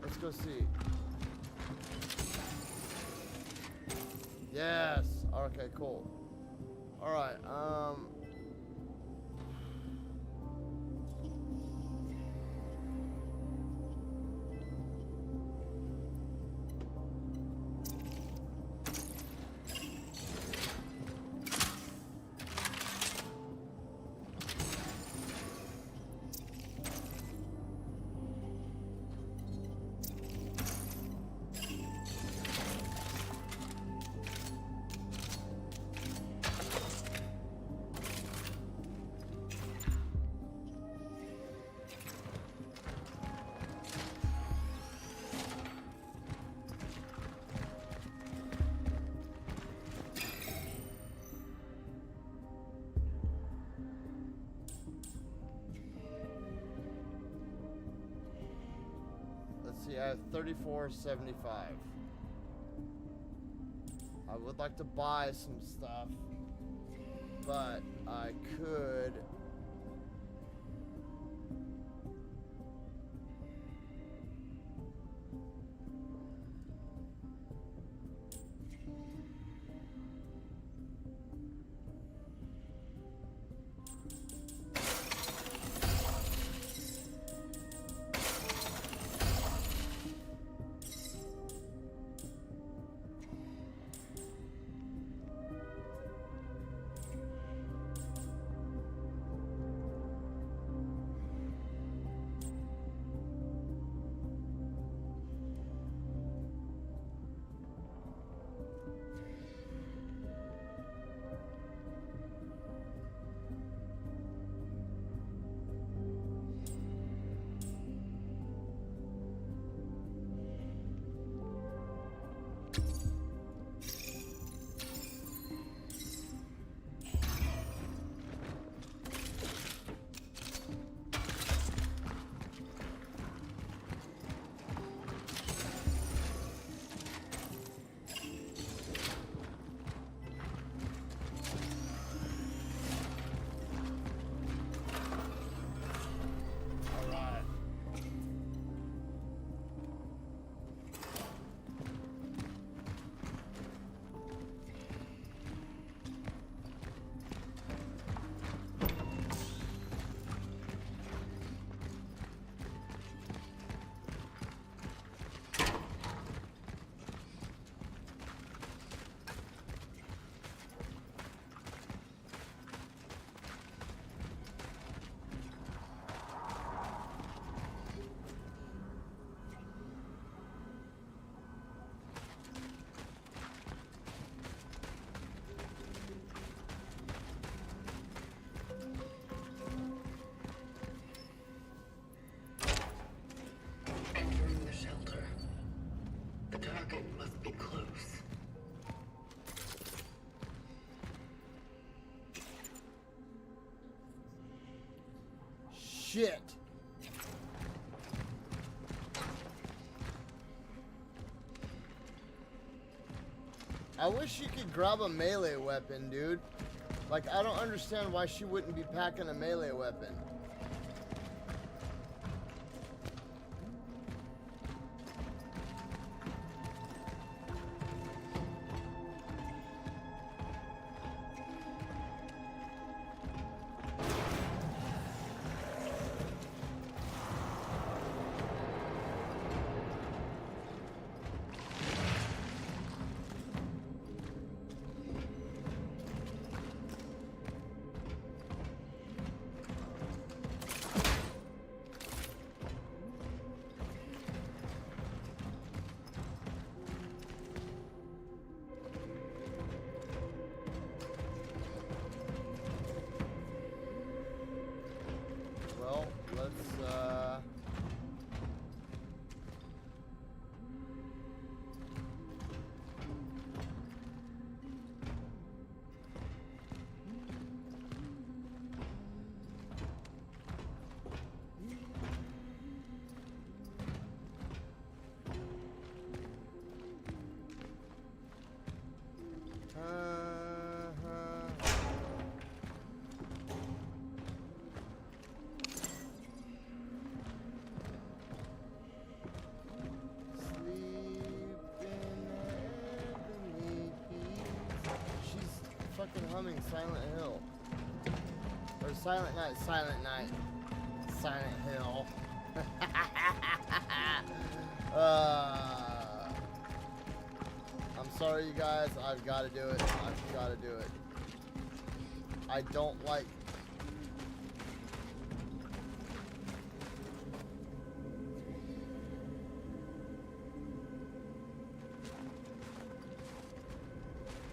Let's go see. Yes. Okay, cool. All right. See, I have 34.75. I would like to buy some stuff, but I could. shit. I wish you could grab a melee weapon, dude. Like, I don't understand why she wouldn't be packing a melee weapon. Well, let's, fucking humming Silent Hill. Or Silent Night, Silent Night. Silent Hill. I'm sorry, you guys. I've got to do it. I've got to do it. I don't like...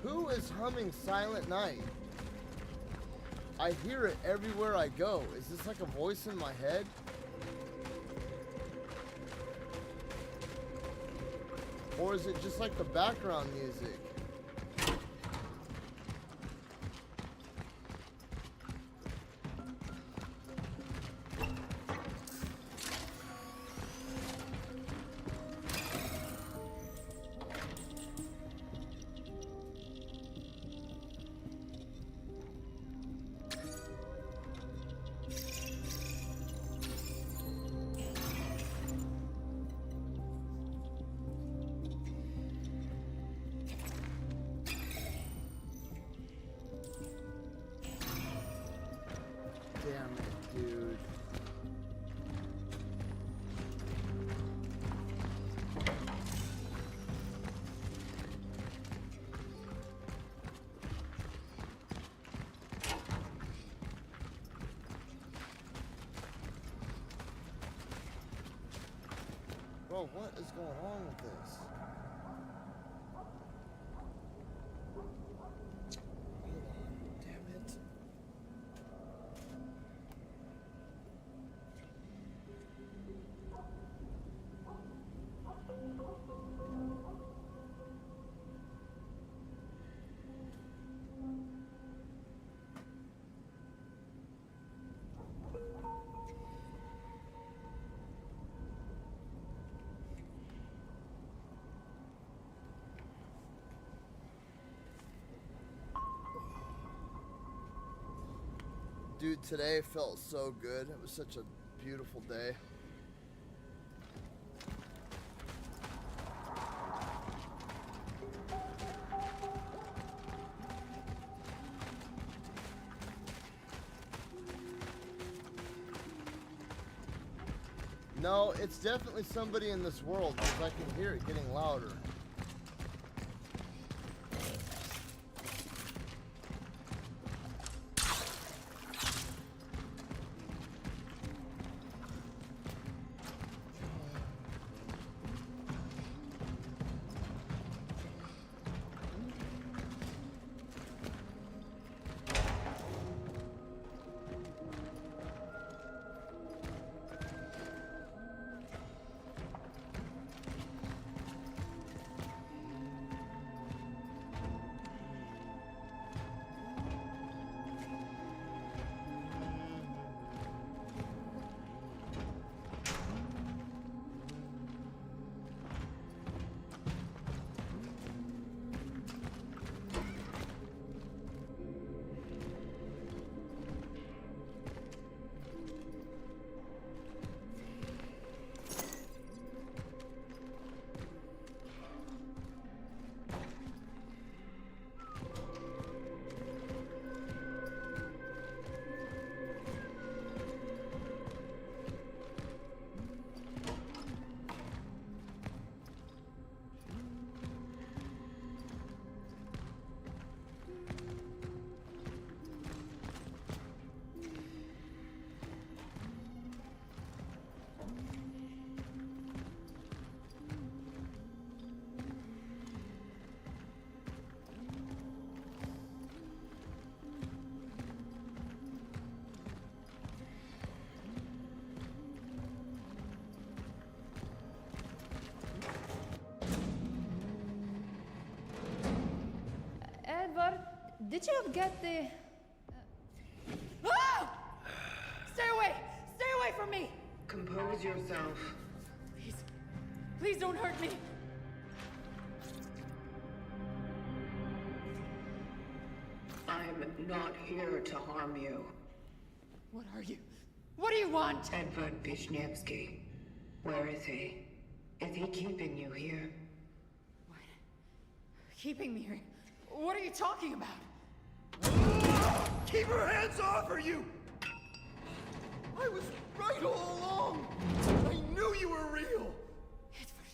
Who is humming Silent Night? I hear it everywhere I go. Is this like a voice in my head? Or is it just like the background music? Damn it, dude. Bro, what is going on with this? Damn it. Dude, today felt so good. It was such a beautiful day. No, it's definitely somebody in this world because I can hear it getting louder. Did you get the... Ah! Stay away! Stay away from me! Compose yourself. Please. Please don't hurt me. I'm not here to harm you. What are you? What do you want? Edward Vishnevsky. Where is he? Is he keeping you here? What? Keeping me here? What are you talking about? Keep her hands off her, you! I was right all along! I knew you were real! Edward,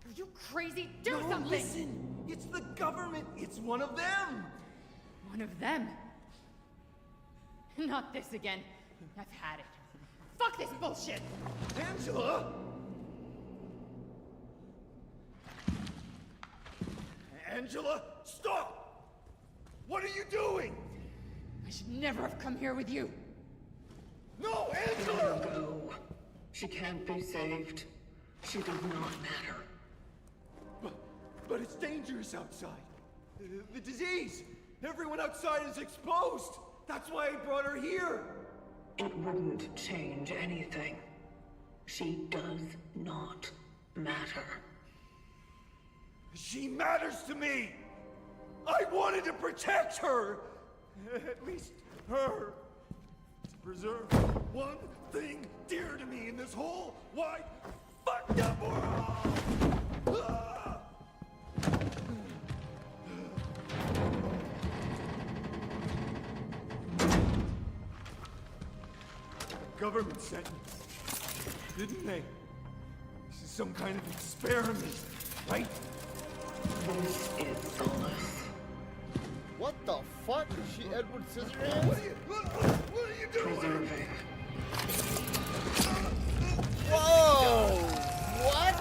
are you crazy? Do No, something! listen! It's the government! It's one of them! One of them? Not this again. I've had it. Fuck this bullshit! Angela! Angela, stop! What are you doing? I should never have come here with you. No, Let Angela! her go. She can't be saved. She does not matter. But it's dangerous outside. The disease! Everyone outside is exposed! That's why I brought her here! It wouldn't change anything. She does not matter. She matters to me! I wanted to protect her! At least her. To preserve one thing dear to me in this whole wide, fucked up world! Ah! The government sent me, didn't they? This is some kind of experiment, right? This is solace. What the fuck? Is she Edward Scissorhands? What are you doing? Preserving. Whoa! What?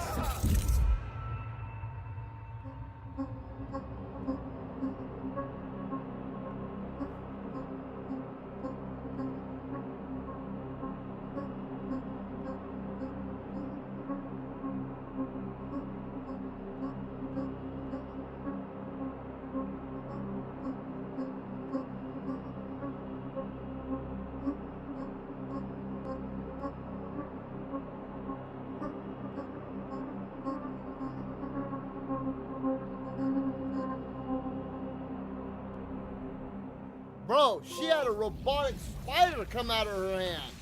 Bro, she had a robotic spider come out of her hand.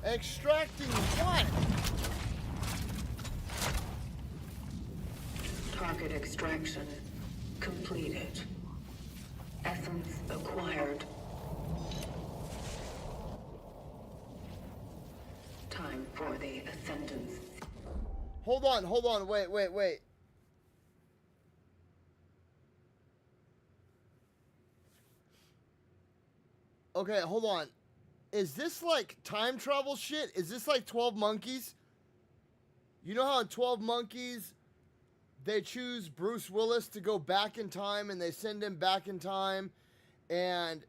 Extracting what? Target extraction completed. Essence acquired. Time for the ascendance. Hold on, wait. Okay, hold on. Is this like time travel shit? Is this like 12 Monkeys? You know how in 12 Monkeys, they choose Bruce Willis to go back in time and they send him back in time and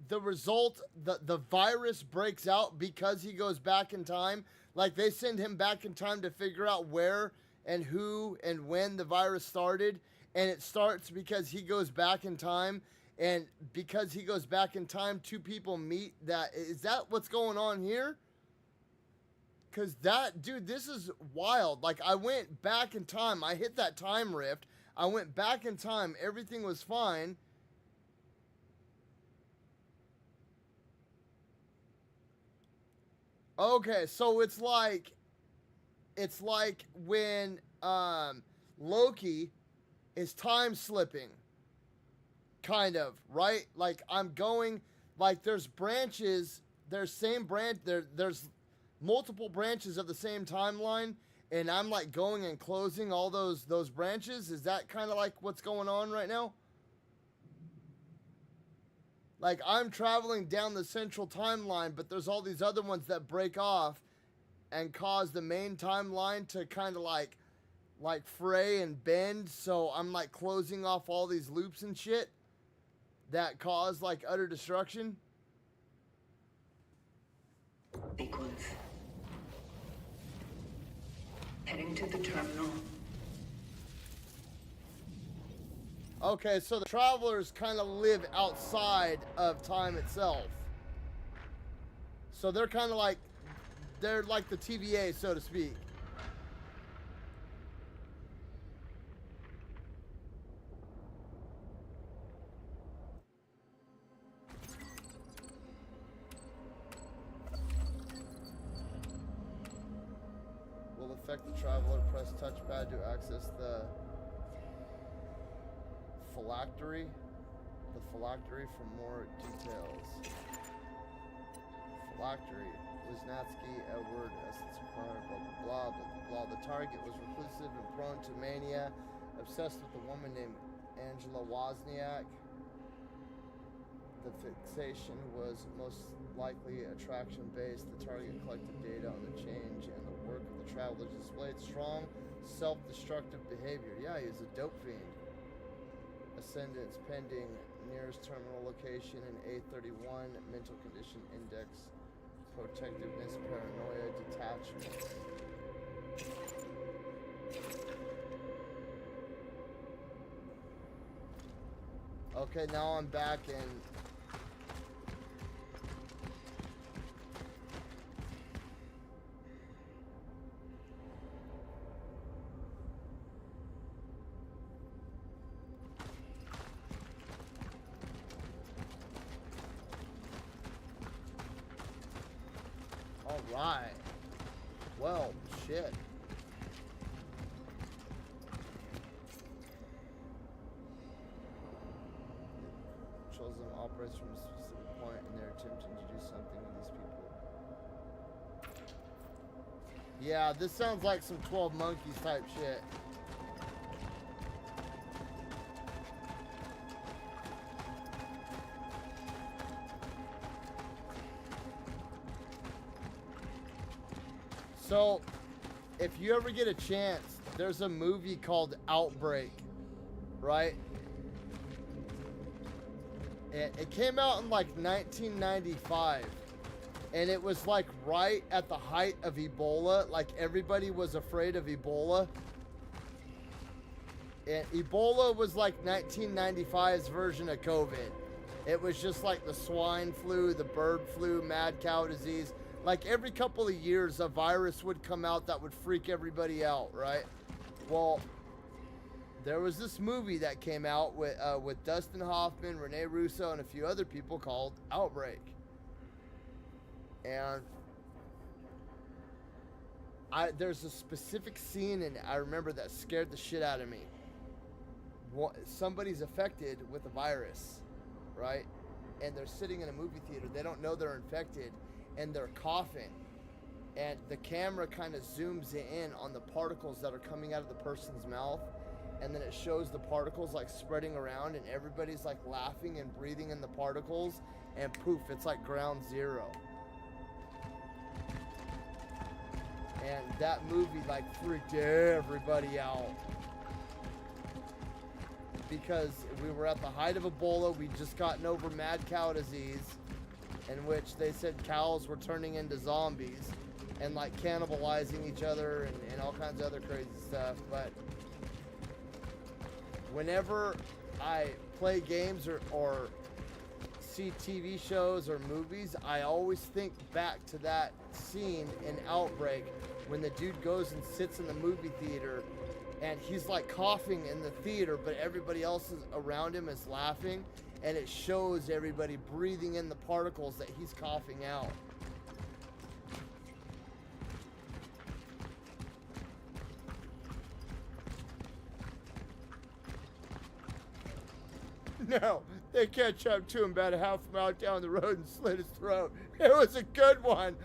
the result, the virus breaks out because he goes back in time. Like they send him back in time to figure out where and who and when the virus started. And it starts because he goes back in time. And because he goes back in time, two people meet. Is that what's going on here? Because dude, this is wild. Like, I went back in time. I hit that time rift. I went back in time. Everything was fine. Okay, so it's like when Loki is time slipping, kind of, right? Like I'm going, like there's branches, there's multiple branches of the same timeline, and I'm like going and closing all those branches. Is that kind of like what's going on right now? Like I'm traveling down the central timeline, but there's all these other ones that break off and cause the main timeline to kind of like fray and bend. So I'm like closing off all these loops and shit that cause like utter destruction. Sequence. Heading to the terminal. Okay, so the travelers kind of live outside of time itself. So they're kind of like, they're like the TVA, so to speak. Will affect the traveler. Press touchpad to access the phylactery. The phylactery for more details. Phylactery. Wisnatsky, Edward, Essence Acquired, blah, blah, blah, blah, blah. The target was reclusive and prone to mania, obsessed with a woman named Angela Wozniak. The fixation was most likely attraction-based. The target collected data on the change and the work of the travelers, displayed strong self-destructive behavior. Yeah, he was a dope fiend. Ascendance pending, nearest terminal location in A31, mental condition index, protectiveness, paranoia, detachment. Okay, now I'm back in. Alright. Well, shit. Chosen operates from a specific point and they're attempting to do something with these people. Yeah, this sounds like some 12 Monkeys type shit. So, if you ever get a chance, there's a movie called Outbreak, right? It came out in like 1995, and it was like right at the height of Ebola. Like everybody was afraid of Ebola. And Ebola was like 1995's version of COVID. It was just like the swine flu, the bird flu, mad cow disease. Like every couple of years, a virus would come out that would freak everybody out, right? Well, there was this movie that came out with Dustin Hoffman, Rene Russo, and a few other people called Outbreak. And there's a specific scene, and I remember that scared the shit out of me. Somebody's affected with a virus, right? And they're sitting in a movie theater. They don't know they're infected. And they're coughing, and the camera kind of zooms in on the particles that are coming out of the person's mouth, and then it shows the particles like spreading around, and everybody's like laughing and breathing in the particles, and poof, it's like ground zero. And that movie like freaked everybody out because we were at the height of Ebola. We'd just gotten over mad cow disease, in which they said cows were turning into zombies and like cannibalizing each other and all kinds of other crazy stuff. But whenever I play games or see TV shows or movies, I always think back to that scene in Outbreak when the dude goes and sits in the movie theater and he's like coughing in the theater, but everybody else around him is laughing. And it shows everybody breathing in the particles that he's coughing out. No, they catch up to him about a half mile down the road and slit his throat. It was a good one.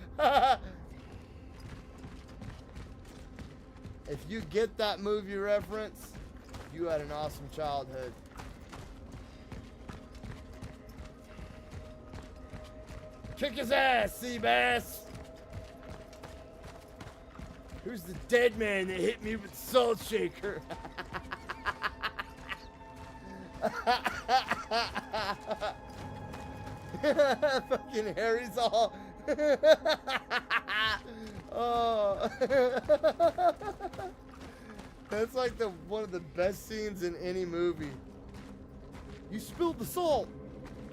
If you get that movie reference, you had an awesome childhood. Kick his ass, Seabass! Who's the dead man that hit me with the salt shaker? Fucking Harry's all... Oh. That's like one of the best scenes in any movie. You spilled the salt.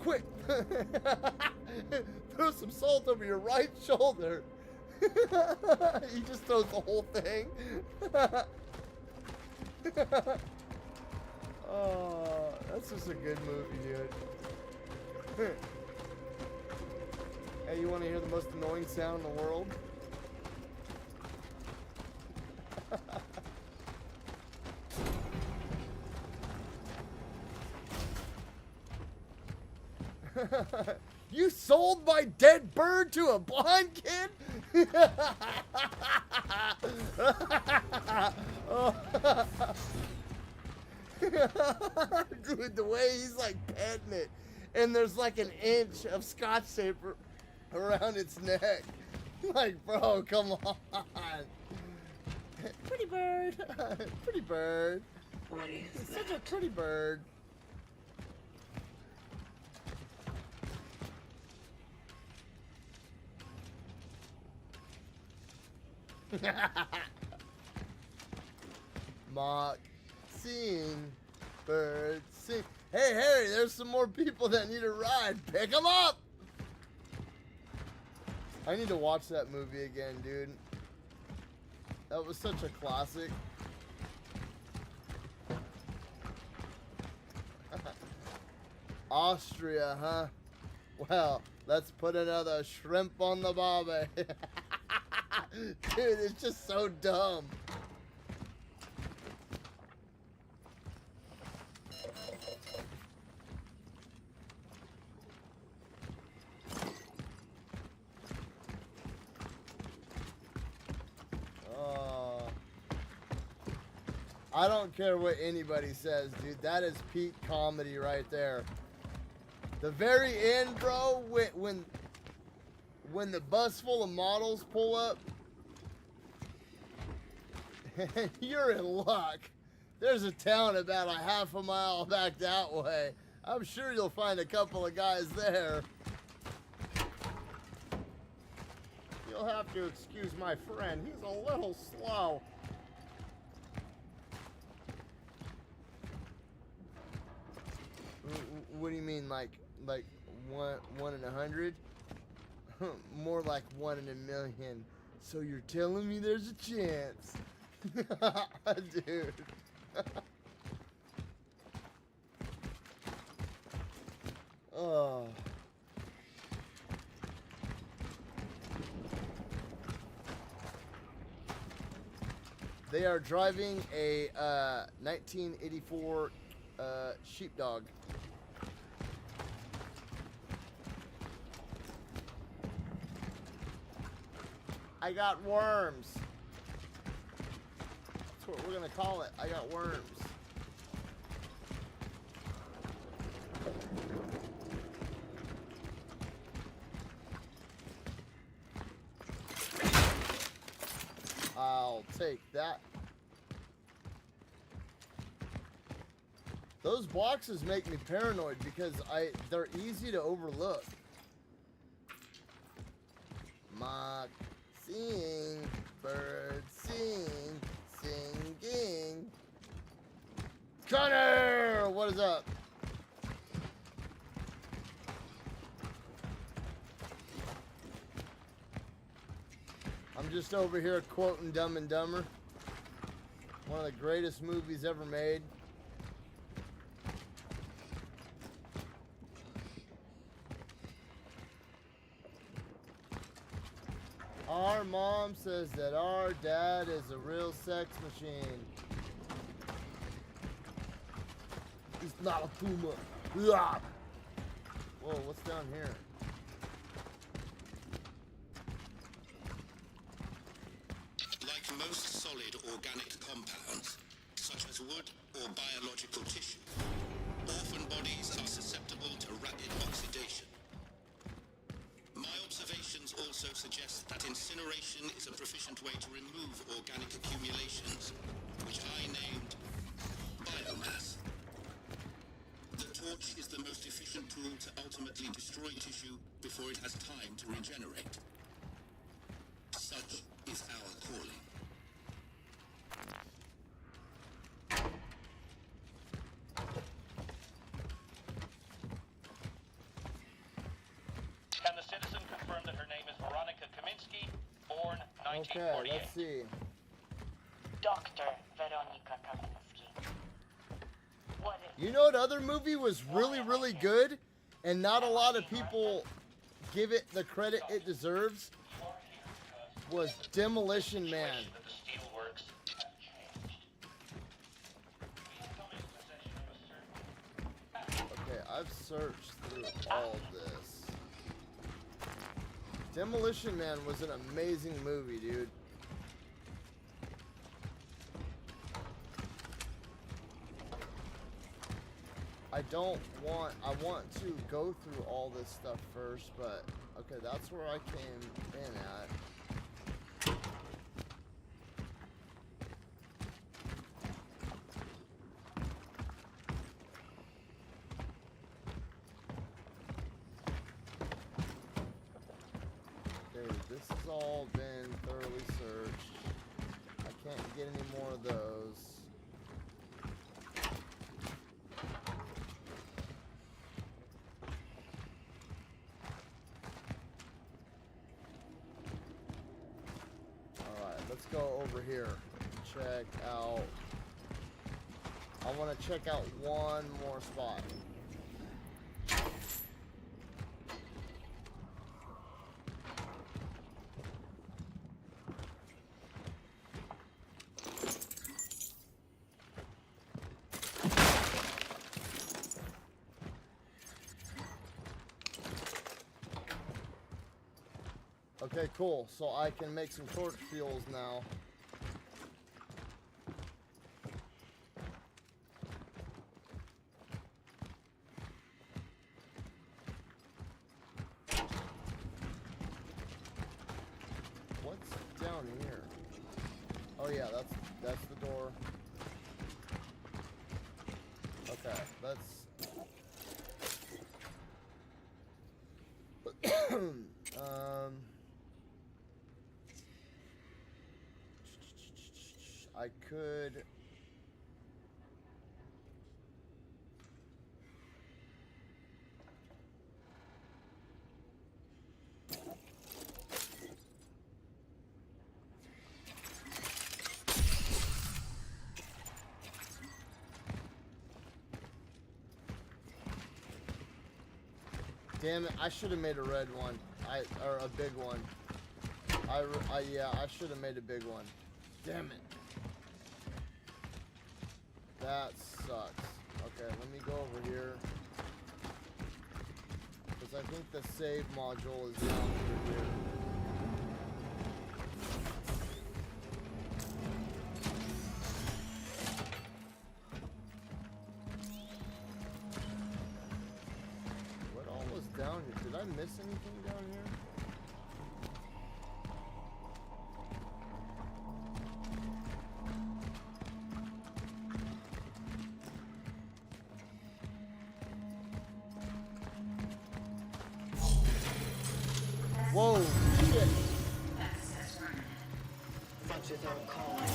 Quick. Throw some salt over your right shoulder. He just throws the whole thing. Oh, that's just a good movie, dude. Hey, you want to hear the most annoying sound in the world? You sold my dead bird to a blind kid? Dude, the way he's like petting it, and there's like an inch of scotch tape around its neck. Like, bro, come on. Pretty bird. Pretty bird. What is Such a pretty bird. Mock, seeing, bird, sing. Hey, Harry, there's some more people that need a ride. Pick them up! I need to watch that movie again, dude. That was such a classic. Austria, huh? Well, let's put another shrimp on the barbie. Dude, it's just so dumb. I don't care what anybody says, dude. That is peak comedy right there. The very end, bro, when the bus full of models pull up, you're in luck. There's a town about a half a mile back that way. I'm sure you'll find a couple of guys there. You'll have to excuse my friend. He's a little slow. What do you mean, like one in 100? More like 1 in a million. So you're telling me there's a chance, dude? Oh. They are driving a 1984 sheepdog. I got worms. That's what we're gonna call it. I got worms. I'll take that. Those boxes make me paranoid because they're easy to overlook. Mock, sing, bird, sing, singing. Connor, what is up? I'm just over here quoting Dumb and Dumber. One of the greatest movies ever made. Our mom says that our dad is a real sex machine. He's not a puma. Whoa, what's down here? Like most solid organic compounds, such as wood or biological tissue, orphan bodies are susceptible to rapid oxidation. My observations also suggest that incineration is a proficient way to remove organic accumulations, which I named biomass. The torch is the most efficient tool to ultimately destroy tissue before it has time to regenerate. Such is our calling. Can the citizen confirm that her name is Veronica Kaminsky, born Okay, 1948? let's see. Dr. Veronika Kaminski. What is You know what other movie was really, really good, and not a lot of people give it the credit it deserves? Was Demolition Man. That the steelworks have changed. We have come into possession of a certain Okay, I've searched through all this. Demolition Man was an amazing movie, dude. I want to go through all this stuff first, but okay, that's where I came in at. Okay, this has all been thoroughly searched. I can't get any more of those. Alright, let's go over here. Check out. I want to check out one more spot. Okay, cool. So I can make some torch fuels now. What's down here? Oh yeah, that's the door. Okay, let's I could. Damn it! I should have made a red one. Or a big one. Yeah, I should have made a big one. Damn it. That sucks. Okay, let me go over here. Because I think the save module is down through here. What all was down here? Did I miss anything down here? Whoa, shit. Fancy thought calling.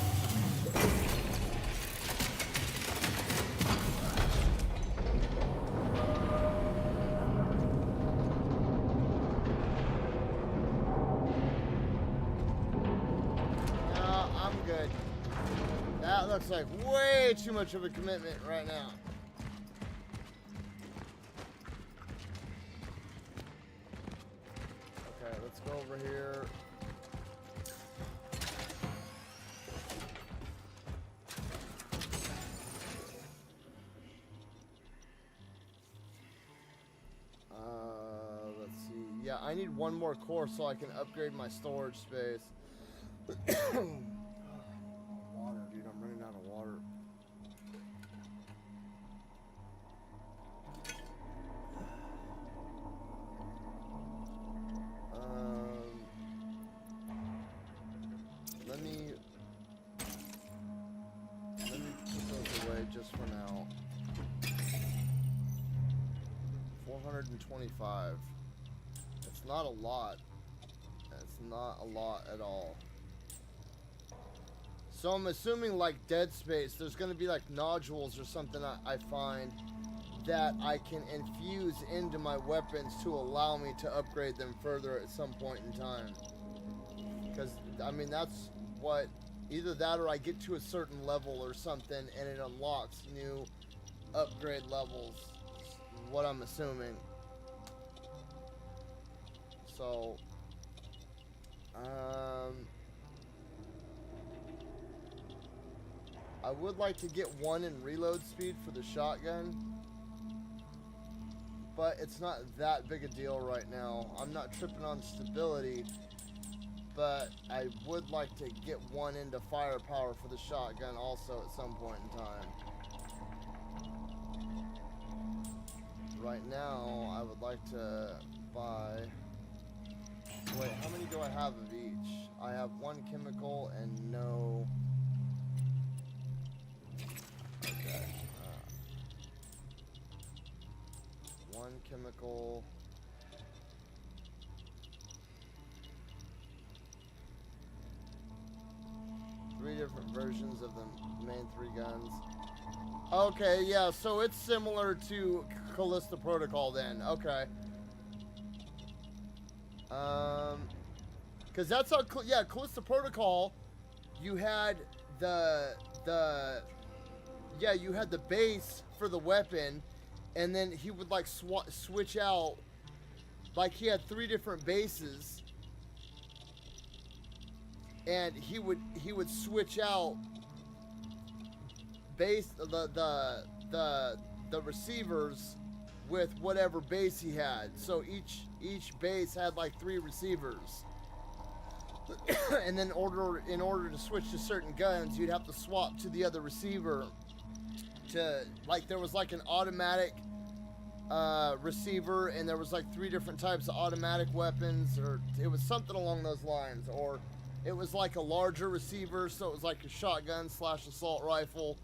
No, I'm good. That looks like way too much of a commitment right now. Okay, let's go over here. Let's see. Yeah, I need one more core so I can upgrade my storage space. Water, dude, I'm running out of water. Let me put those away just for now. 425. It's not a lot. It's not a lot at all. So I'm assuming like Dead Space, there's gonna be like nodules or something I find that I can infuse into my weapons to allow me to upgrade them further at some point in time. Because, I mean, that's what, either that or I get to a certain level or something and it unlocks new upgrade levels, what I'm assuming. So, I would like to get 1 in reload speed for the shotgun, but it's not that big a deal right now. I'm not tripping on stability, but I would like to get 1 into firepower for the shotgun also at some point in time. Right now, I would like to buy... Wait, how many do I have of each? I have 1 chemical and no... Okay. 1 chemical... 3 different versions of the main 3 guns. Okay, yeah, so it's similar to Callisto Protocol then. Okay. Because that's how, yeah, Callisto Protocol, you had you had the base for the weapon, and then he would like switch out, like he had 3 different bases, and he would switch out base the receivers with whatever base he had. So each base had like 3 receivers. And then in order to switch to certain guns, you'd have to swap to the other receiver to, like, there was like an automatic receiver, and there was like 3 different types of automatic weapons, or it was something along those lines, or it was like a larger receiver, so it was like a shotgun / assault rifle.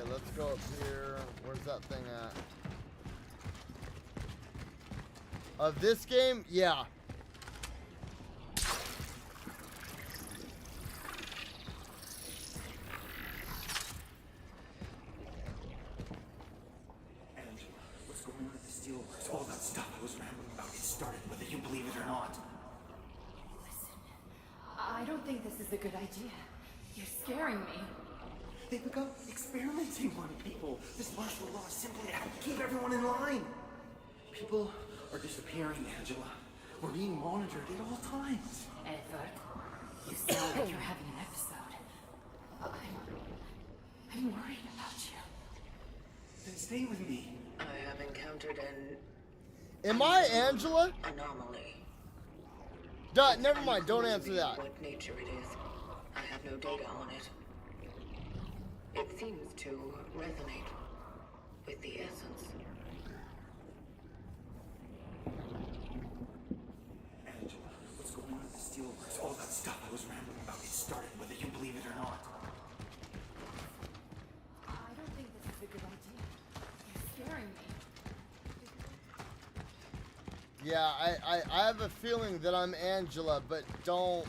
Let's go up here. Where's that thing at? Of this game? Yeah. Angela, what's going on at the steelworks? All that stuff I was rambling about, it started whether you believe it or not. Listen, I don't think this is a good idea. You're scaring me. They begun experimenting on people. This martial law is simply to keep everyone in line. People are disappearing, Angela. We're being monitored at all times. Edward, you sound like you're having an episode. I'm worried about you. Then stay with me. I have encountered an Am I Angela? anomaly. Duh, never mind. Don't answer that. What nature it is. I have no data on it. It seems to resonate with the essence. Angela, what's going on at the steelworks? All that stuff I was rambling about, it started whether you believe it or not. I don't think this is a good idea. You're scaring me. Yeah, I have a feeling that I'm Angela, but don't...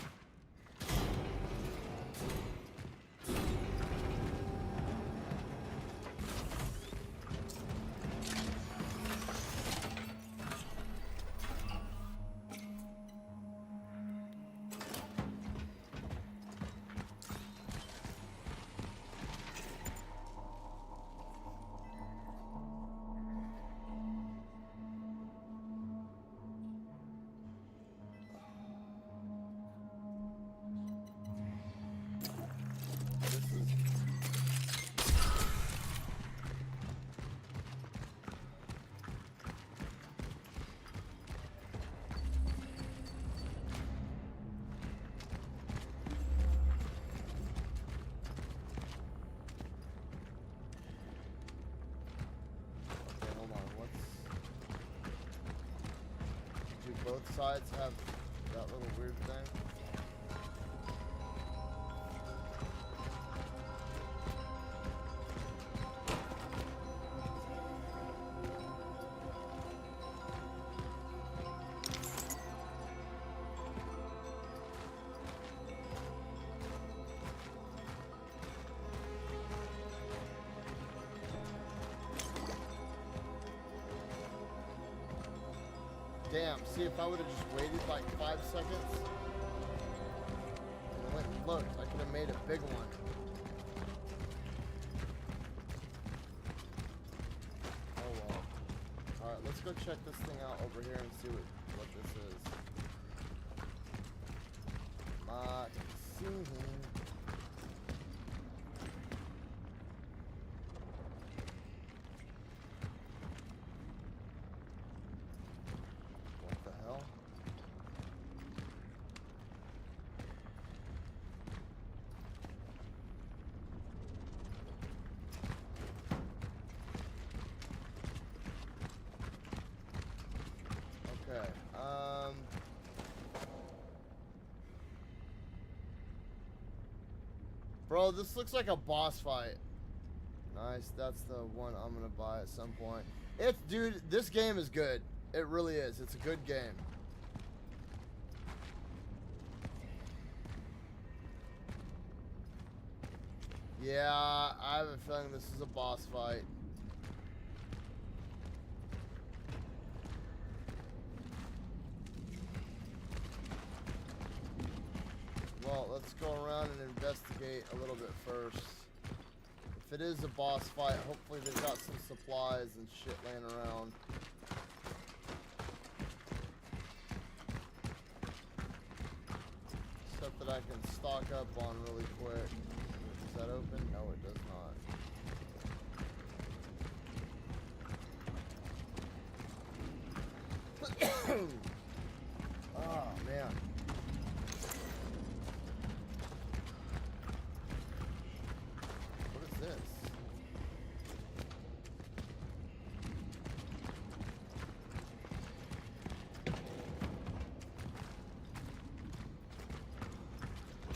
both sides have that little weird thing. Damn, see, if I would have just waited like 5 seconds and went and looked, I could have made a big one. Oh well. Alright, let's go check this thing out over here and see what this is. Not seeing. What the hell? Okay, bro, this looks like a boss fight. Nice, that's the one I'm gonna buy at some point. Dude, this game is good. It really is. It's a good game. Yeah, I have a feeling this is a boss fight. Well, let's go around and investigate a little bit first. If it is a boss fight, hopefully they've got some supplies and shit laying around. Stuff that I can stock up on really quick. Is that open? No, it does not. Oh, man. What is this?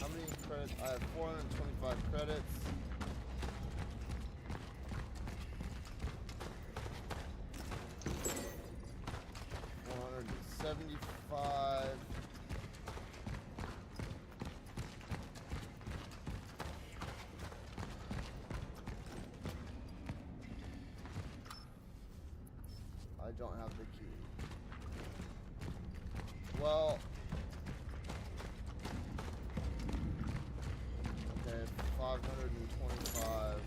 How many credits? I have 425 credits. $475. I don't have the key. Well, okay, 525.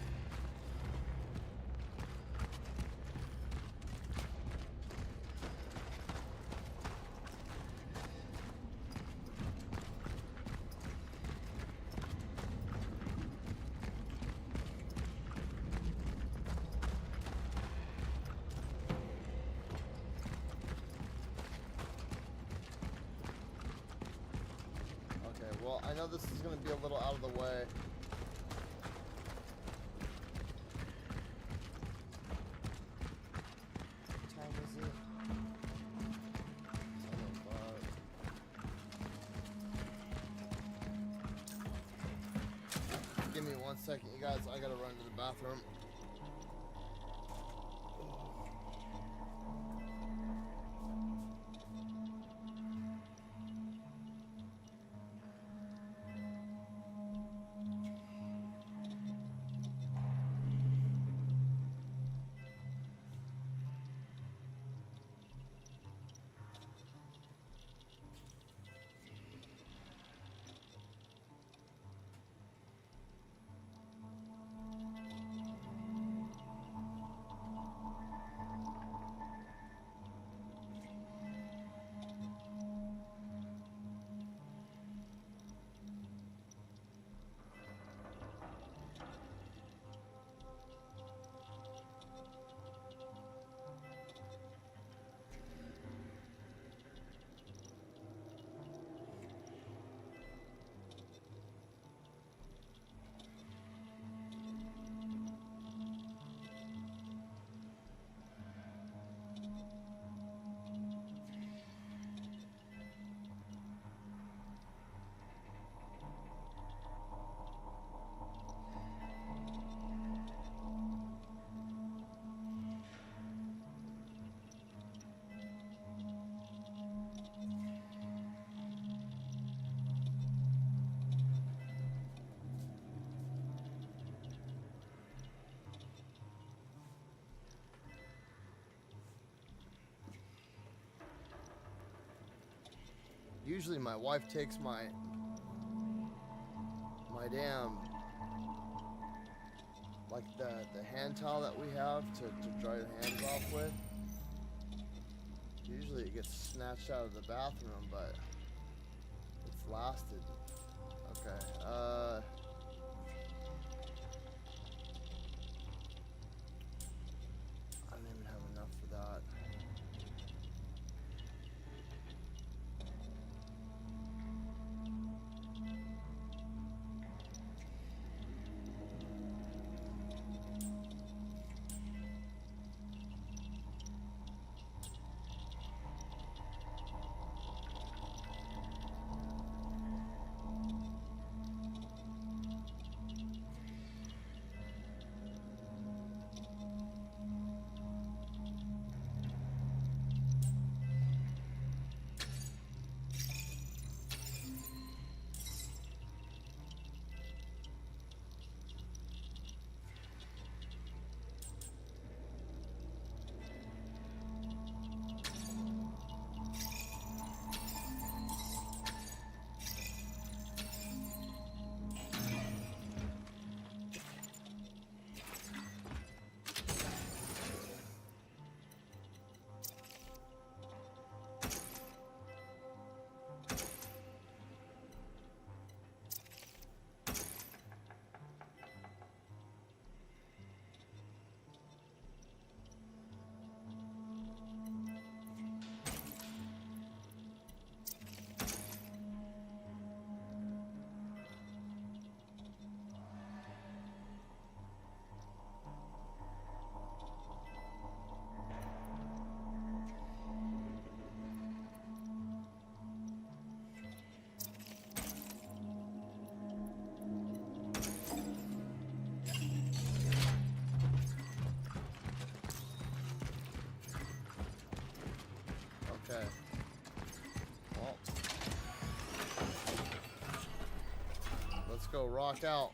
Okay, well, I know this is going to be a little out of the way. What time is it? 7:05. Give me 1 second, you guys. I gotta run to the bathroom. Usually my wife takes my damn, like the hand towel that we have to dry your hands off with. Usually it gets snatched out of the bathroom, but it's lasted. Okay, I don't even have enough for that. Okay. Well, let's go rock out.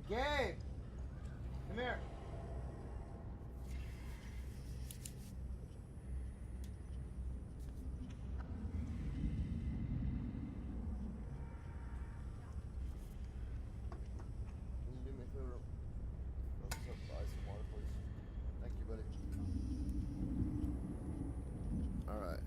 Gabe! Come here. Can you do me a favor? Let's up buy some water, please. Thank you, buddy. Alright.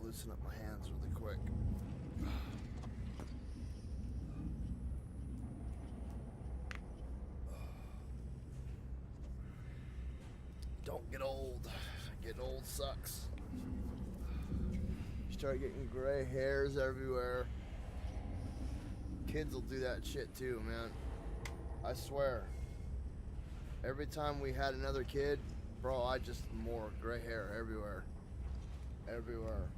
Loosen up my hands really quick. Don't get old. Getting old sucks. You start getting gray hairs everywhere. Kids will do that shit too, man. I swear. Every time we had another kid, bro, I just more gray hair everywhere. Everywhere.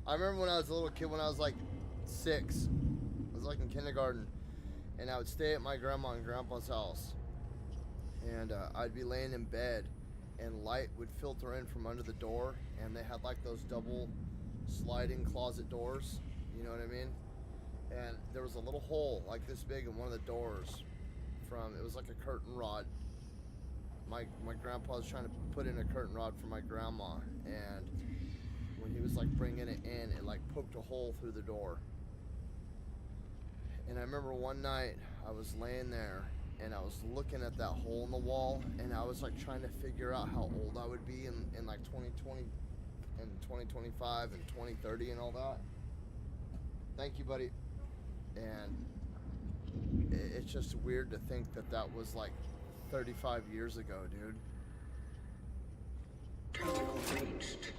I remember when I was a little kid, when I was like 6, I was like in kindergarten, and I would stay at my grandma and grandpa's house, and I'd be laying in bed, and light would filter in from under the door, and they had like those double sliding closet doors, you know what I mean? And there was a little hole like this big in one of the doors it was like a curtain rod. My grandpa was trying to put in a curtain rod for my grandma, and when he was like bringing it in, it like poked a hole through the door. And I remember one night I was laying there and I was looking at that hole in the wall, and I was like trying to figure out how old I would be in like 2020 and 2025 and 2030 and all that. Thank you, buddy. And it's just weird to think that that was like 35 years ago, dude. Protocol reached.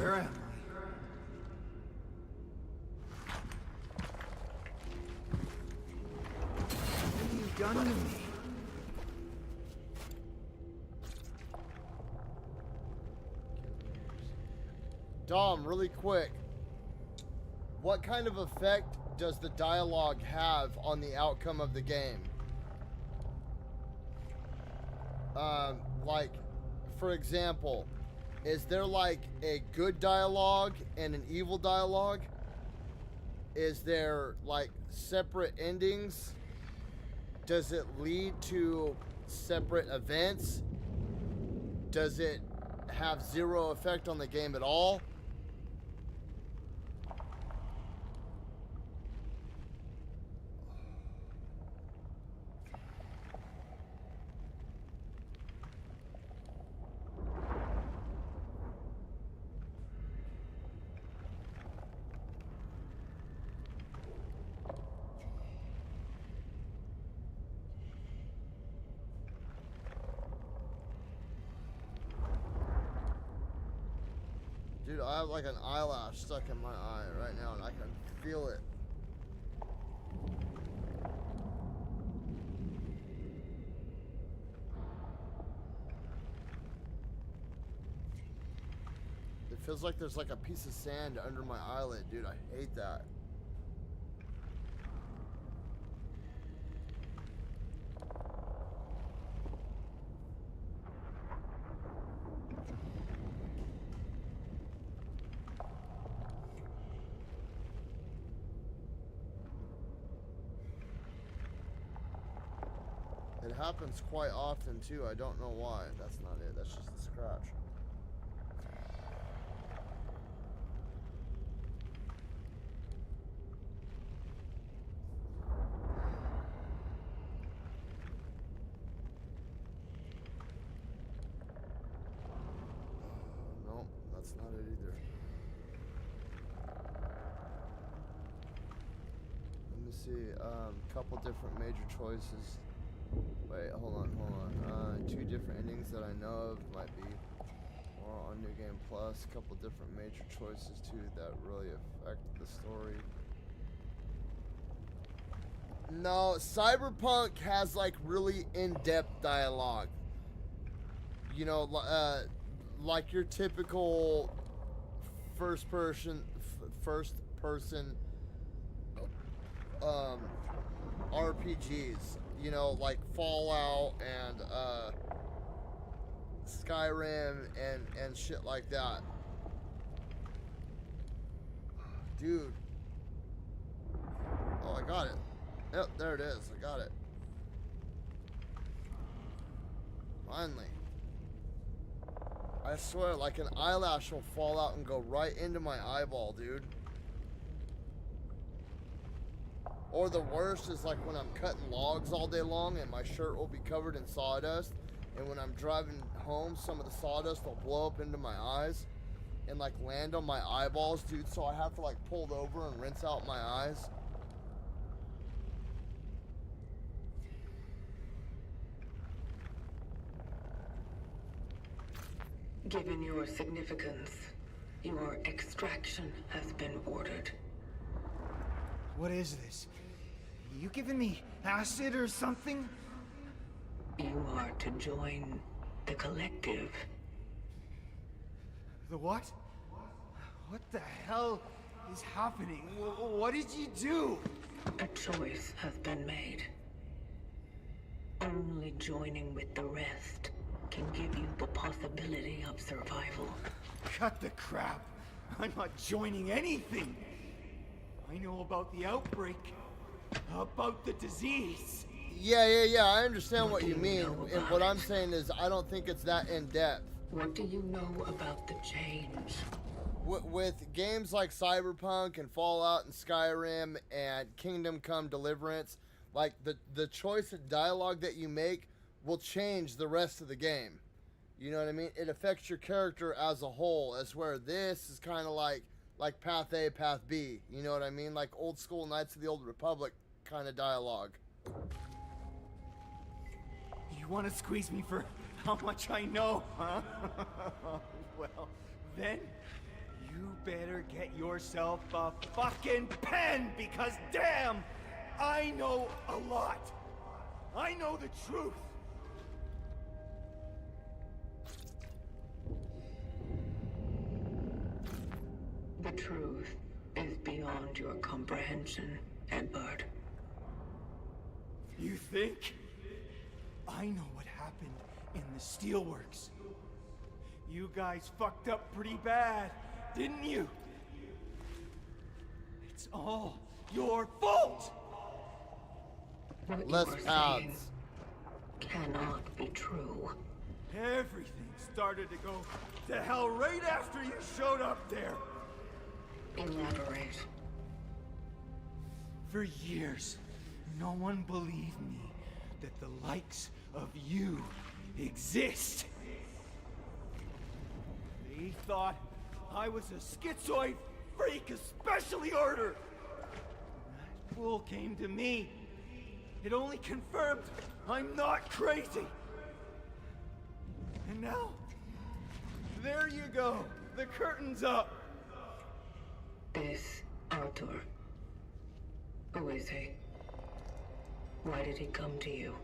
Where am I? What have you done to me? Dom, really quick. What kind of effect does the dialogue have on the outcome of the game? Like, for example, is there like a good dialogue and an evil dialogue? Is there like separate endings? Does it lead to separate events? Does it have zero effect on the game at all? Dude, I have like an eyelash stuck in my eye right now and I can feel it. It feels like there's like a piece of sand under my eyelid, dude. I hate that. It happens quite often too. I don't know why. That's not it. That's just a scratch. Nope, that's not it either. Let me see. Couple different major choices. Wait, hold on. Two different endings that I know of might be more on New Game Plus. A couple different major choices too that really affect the story. No, Cyberpunk has like really in-depth dialogue. You know, like your typical first person RPGs. You know, like Fallout and Skyrim and shit like that. Dude. Oh, I got it. Yep, there it is. I got it. Finally. I swear, like an eyelash will fall out and go right into my eyeball, dude. Or the worst is like when I'm cutting logs all day long and my shirt will be covered in sawdust, and when I'm driving home, some of the sawdust will blow up into my eyes and like land on my eyeballs, dude, so I have to like pull it over and rinse out my eyes. Given your significance, your extraction has been ordered. What is this? You giving me acid or something? You are to join the collective. The what? What the hell is happening? What did you do? A choice has been made. Only joining with the rest can give you the possibility of survival. Cut the crap. I'm not joining anything. I know about the outbreak, about the disease. Yeah, I understand what you mean. And what I'm saying is I don't think it's that in-depth. What do you know about the change? With games like Cyberpunk and Fallout and Skyrim and Kingdom Come Deliverance, like the choice of dialogue that you make will change the rest of the game. You know what I mean? It affects your character as a whole, as where this is kind of like path A, path B. You know what I mean? Like old school Knights of the Old Republic kind of dialogue. You want to squeeze me for how much I know, huh? Well, then You better get yourself a fucking pen, because damn, I know a lot. I know the truth. The truth is beyond your comprehension, Edward. You think? I know what happened in the steelworks. You guys fucked up pretty bad, didn't you? It's all your fault! What Less you are saying paths. cannot be true. Everything started to go to hell right after you showed up there. Elaborate. For years, no one believed me that the likes of you exist. They thought I was a schizoid freak of specially order. When that fool came to me, it only confirmed I'm not crazy. And now, there you go. The curtain's up. This Arthur. Who is he? Why did he come to you?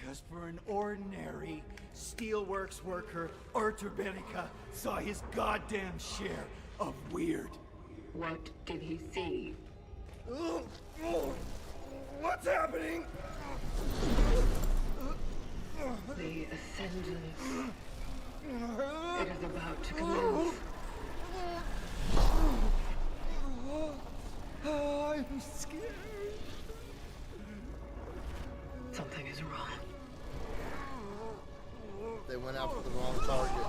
Because for an ordinary steelworks worker, Arthur Benica saw his goddamn share of weird. What did he see? What's happening? The ascendance. It is about to commence. I'm scared. Something is wrong. They went after the wrong target.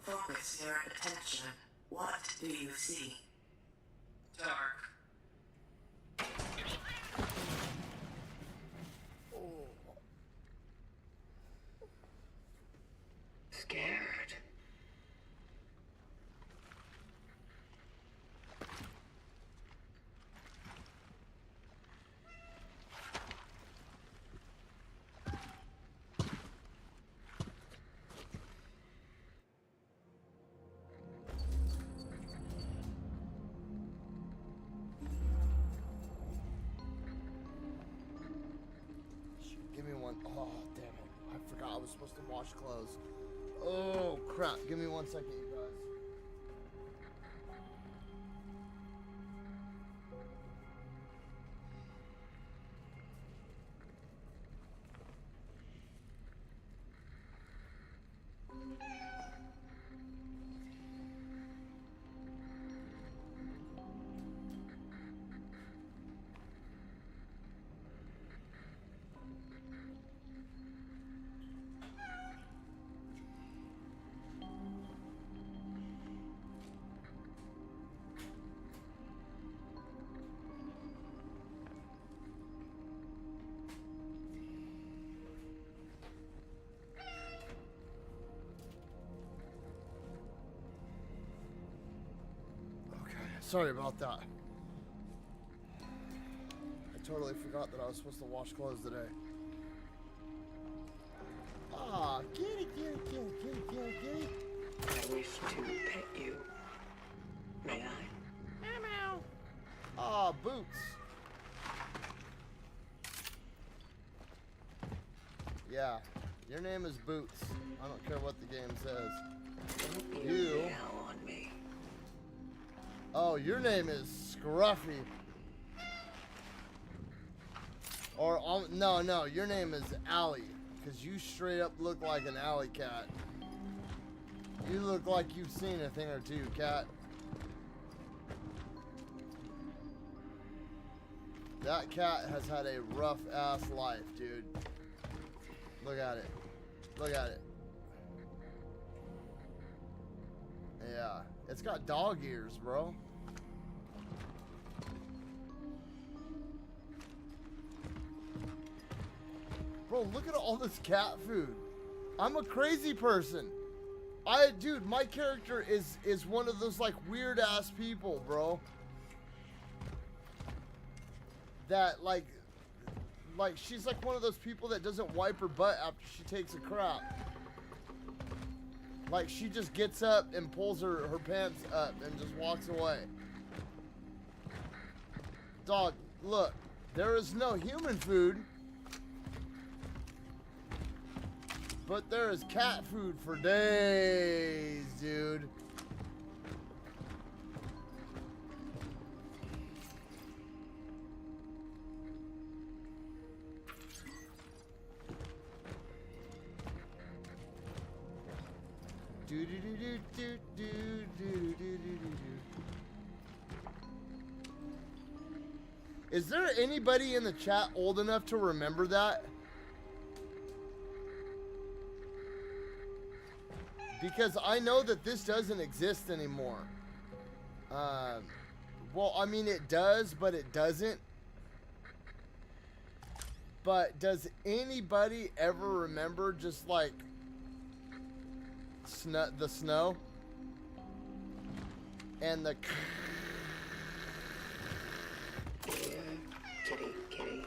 Focus your attention. What do you see? Dark. Scared. Give me one. Oh, damn it. I forgot I was supposed to wash clothes. Oh, crap. Give me 1 second, you guys. Sorry about that. I totally forgot that I was supposed to wash clothes today. Ah, kitty, kitty, kitty, kitty, kitty, kitty. I wish to pet you. May I? Meow, meow. Ah, Boots. Yeah, your name is Boots. I don't care what the game says. You. Hell on me. Oh, your name is Scruffy. Or, no, your name is Allie. Because you straight up look like an alley cat. You look like you've seen a thing or two, cat. That cat has had a rough ass life, dude. Look at it. Look at it. Yeah. It's got dog ears, bro. Bro, look at all this cat food. I'm a crazy person. Dude, my character is one of those like weird ass people, bro. That like Like, she's like one of those people that doesn't wipe her butt after she takes a crap. Like, she just gets up and pulls her pants up and just walks away. Dog, look, there is no human food, but there is cat food for days, dude. Is there anybody in the chat old enough to remember that? Because I know that this doesn't exist anymore. Well, I mean, it does, but it doesn't. But does anybody ever remember just like the snow and the Kitty, kitty.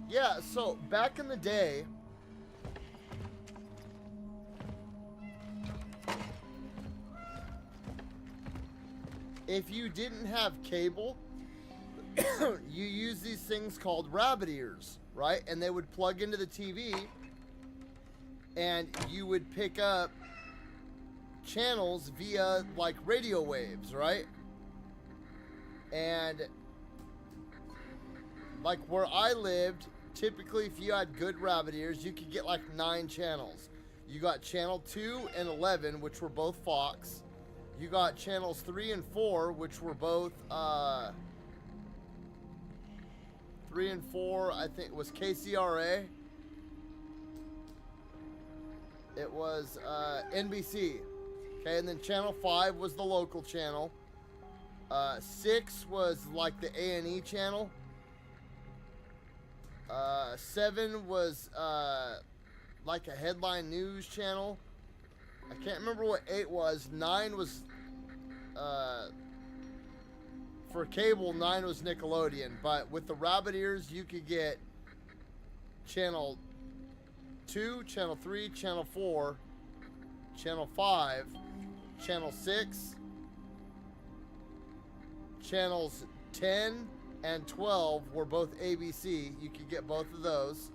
Yeah, so back in the day, if you didn't have cable, you use these things called rabbit ears, right? And they would plug into the TV and you would pick up channels via like radio waves, right? And like where I lived, typically if you had good rabbit ears, you could get like 9 channels. You got channel 2 and 11, which were both Fox. You got channels 3 and 4, which were both 3 and 4, I think was KCRA. It was NBC. Okay, and then channel 5 was the local channel. 6 was like the A&E channel. 7 was like a headline news channel. I can't remember what 8 was. 9 was for cable. 9 was Nickelodeon. But with the rabbit ears, you could get channel 2, channel 3, channel 4, channel 5, channel 6, channels 10 and 12 were both ABC. You could get both of those.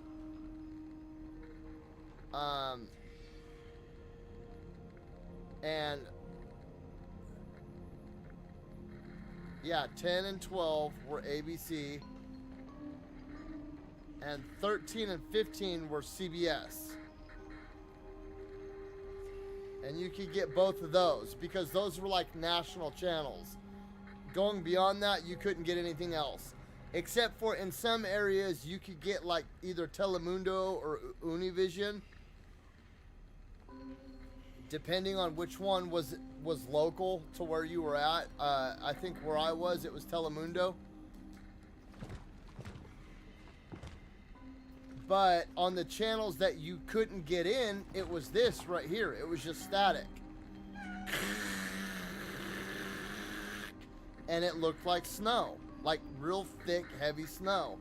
And yeah, 10 and 12 were ABC. And 13 and 15 were CBS. And you could get both of those because those were like national channels. Going beyond that, you couldn't get anything else. Except for in some areas, you could get like either Telemundo or Univision. Depending on which one was local to where you were at. I think where I was, it was Telemundo. But on the channels that you couldn't get in, it was this right here. It was just static. And it looked like snow. Like real thick, heavy snow.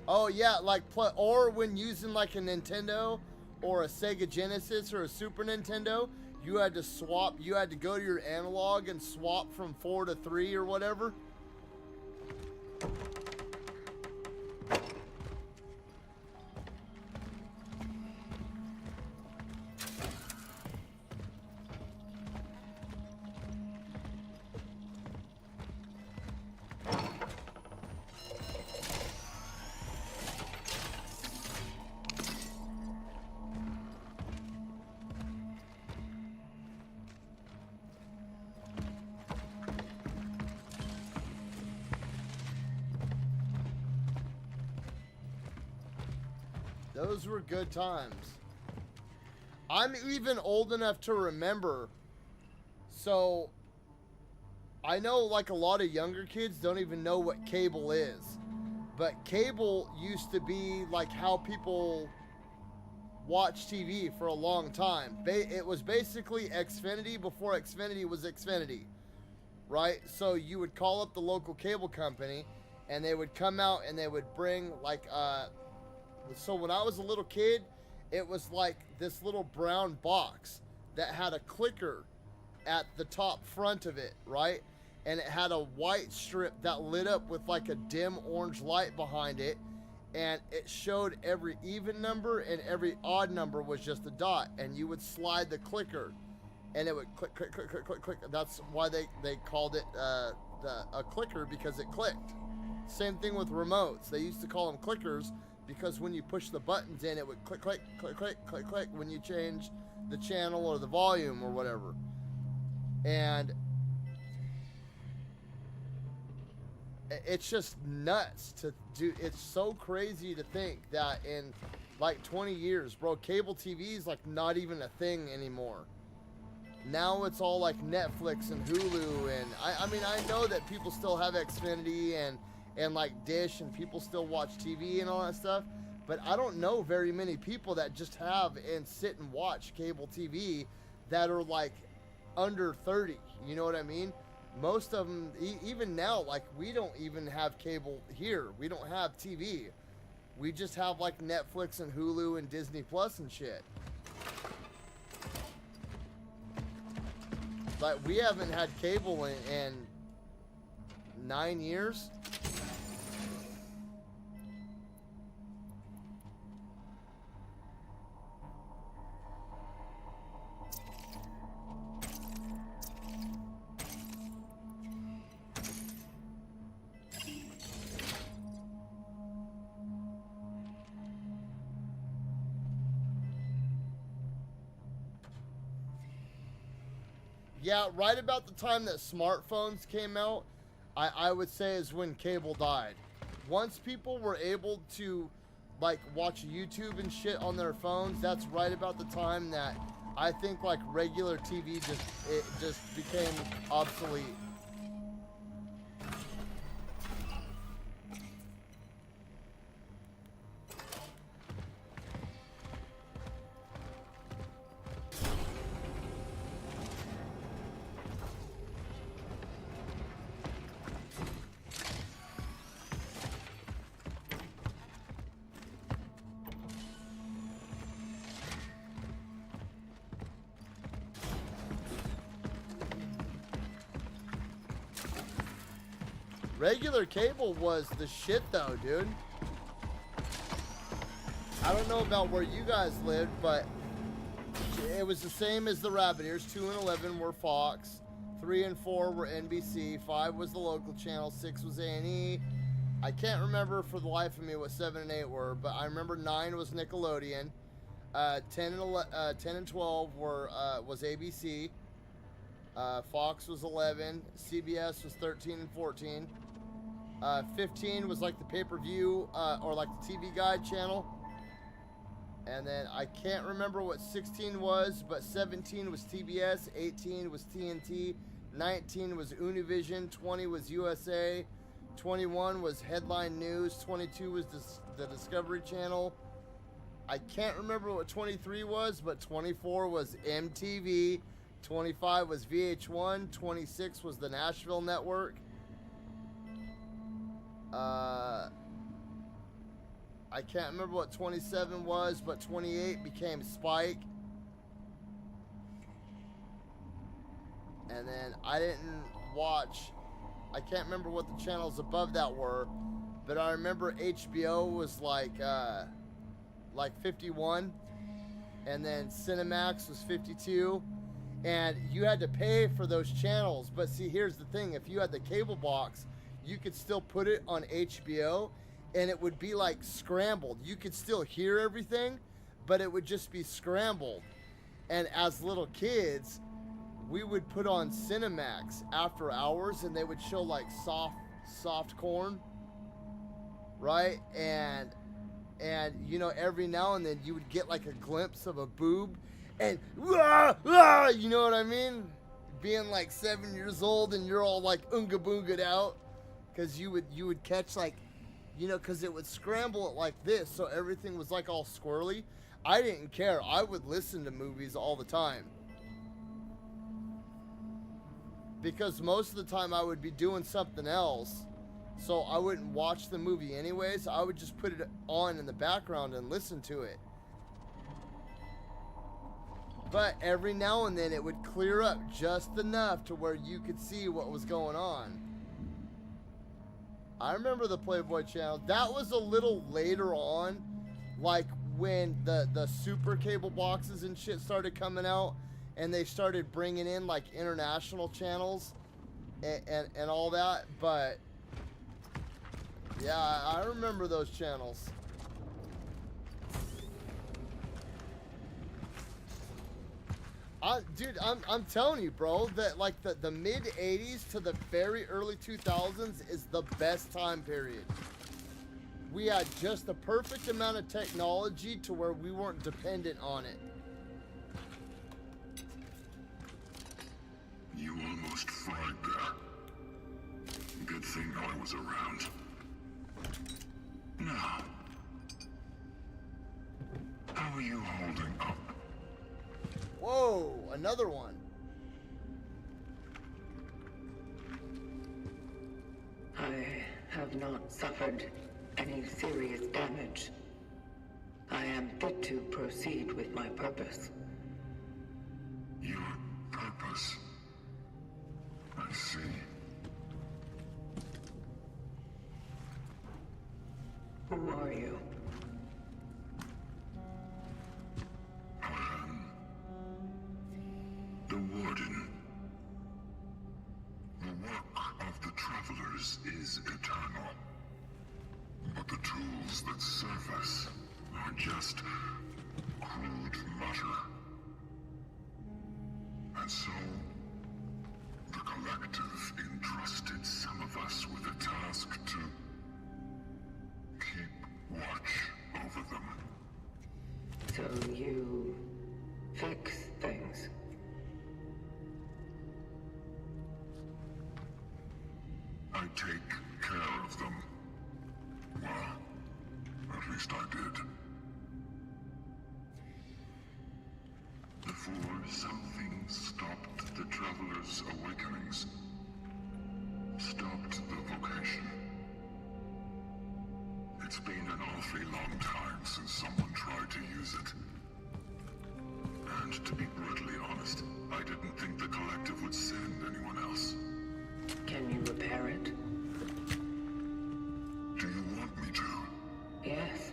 Oh yeah, like or when using like a Nintendo or a Sega Genesis or a Super Nintendo, you had to swap, you had to go to your analog and swap from 4 to 3 or whatever. Those were good times. I'm even old enough to remember, so I know like a lot of younger kids don't even know what cable is, but cable used to be like how people watch TV for a long time. It was basically Xfinity before Xfinity was Xfinity, right? So you would call up the local cable company and they would come out and they would bring like, so when I was a little kid, it was like this little brown box that had a clicker at the top front of it, right? And it had a white strip that lit up with like a dim orange light behind it. And it showed every even number and every odd number was just a dot. And you would slide the clicker and it would click, click, click, click, click, click. That's why they called it a clicker, because it clicked. Same thing with remotes. They used to call them clickers because when you push the buttons in, it would click, click, click, click, click, click when you change the channel or the volume or whatever. And it's just nuts to do. It's so crazy to think that in like 20 years, bro, cable TV is like not even a thing anymore. Now it's all like Netflix and Hulu, and I mean, I know that people still have Xfinity and like Dish, and people still watch TV and all that stuff, but I don't know very many people that just have and sit and watch cable TV that are like under 30, you know what I mean? Most of them, even now, like we don't even have cable here. We don't have TV. We just have like Netflix and Hulu and Disney Plus and shit. Like we haven't had cable in 9 years. Yeah, right about the time that smartphones came out, I would say is when cable died. Once people were able to like watch YouTube and shit on their phones, that's right about the time that I think like regular TV just became obsolete. Regular cable was the shit though, dude. I don't know about where you guys lived, but it was the same as the rabbit ears. 2 and 11 were Fox. 3 and 4 were NBC. 5 was the local channel. 6 was A&E. I can't remember for the life of me what 7 and 8 were, but I remember 9 was Nickelodeon. 10 and 12 was ABC. Fox was 11. CBS was 13 and 14. 15 was like the pay-per-view or like the TV Guide channel. And then I can't remember what 16 was, but 17 was TBS, 18 was TNT, 19 was Univision, 20 was USA, 21 was Headline News, 22 was the Discovery Channel. I can't remember what 23 was, but 24 was MTV, 25 was VH1, 26 was the Nashville Network. I can't remember what 27 was, but 28 became Spike. And then I didn't watch, I can't remember what the channels above that were, but I remember HBO was like 51, and then Cinemax was 52, and you had to pay for those channels. But see, here's the thing, if you had the cable box, you could still put it on HBO, and it would be like scrambled. You could still hear everything, but it would just be scrambled. And as little kids, we would put on Cinemax after hours, and they would show like soft corn, right? And And, you know, every now and then you would get like a glimpse of a boob and, "Wah, wah," you know what I mean? Being like 7 years old and you're all like oonga boonga'd out. Because you would catch like, you know, because it would scramble it like this. So everything was like all squirrely. I didn't care. I would listen to movies all the time. Because most of the time I would be doing something else. So I wouldn't watch the movie anyways. I would just put it on in the background and listen to it. But every now and then it would clear up just enough to where you could see what was going on. I remember the Playboy channel. That was a little later on, like when the super cable boxes and shit started coming out, and they started bringing in like international channels and all that. But yeah, I remember those channels. Dude, I'm telling you, bro, that like the mid 80s to the very early 2000s is the best time period. We had just the perfect amount of technology to where we weren't dependent on it. You almost fried there. Good thing I was around. Now, how are you holding up? Whoa, another one. I have not suffered any serious damage. I am fit to proceed with my purpose. Your purpose? I see. Who are you? The Warden. The work of the Travelers is eternal. But the tools that serve us are just crude matter. And so, the Collective entrusted some of us with a task to keep watch over them. So you fix things? I take care of them. Well, at least I did. Before something stopped the Travelers' awakenings. Stopped the vocation. It's been an awfully long time since someone tried to use it. And to be brutally honest, I didn't think the Collective would send anyone else. Can you repair it? Do you want me to? Yes.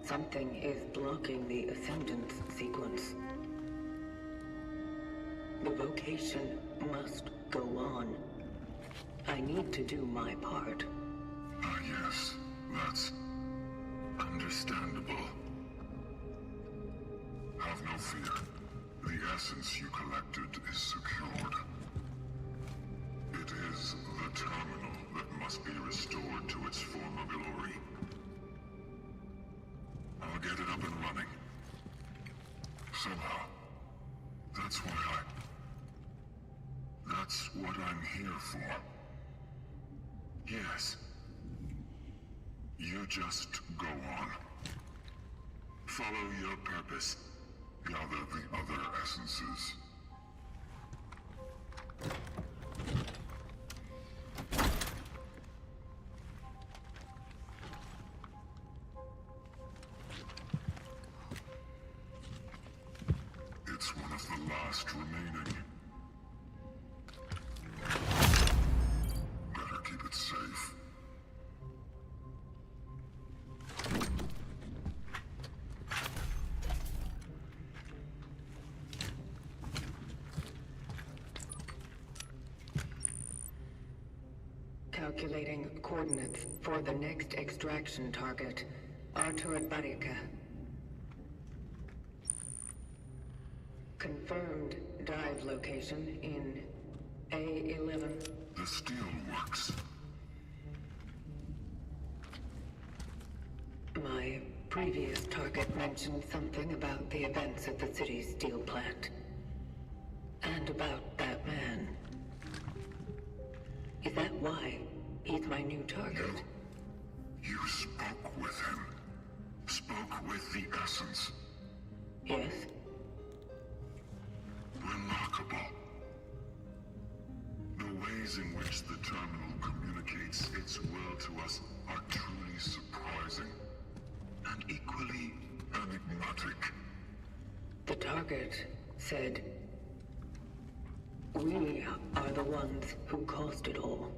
Something is blocking the Ascendance sequence. The vocation must go on. I need to do my part. Ah, yes. That's understandable. Have no fear. The essence you collected is secured. It is the terminal that must be restored to its former glory. I'll get it up and running. Somehow. That's what I'm here for. Yes. You just go on. Follow your purpose. Gather the other essences. It's one of the last remaining. Better keep it safe. Calculating coordinates for the next extraction target, Artur Barika. Confirmed dive location in A11. The steel works. My previous target mentioned something about the events at the city's steel plant. And about that man. Is that why he's my new target? You spoke with him. Spoke with the Essence. Yes? Remarkable. The ways in which the terminal communicates its will to us are truly surprising. And equally enigmatic. The target said, "We are the ones who caused it all."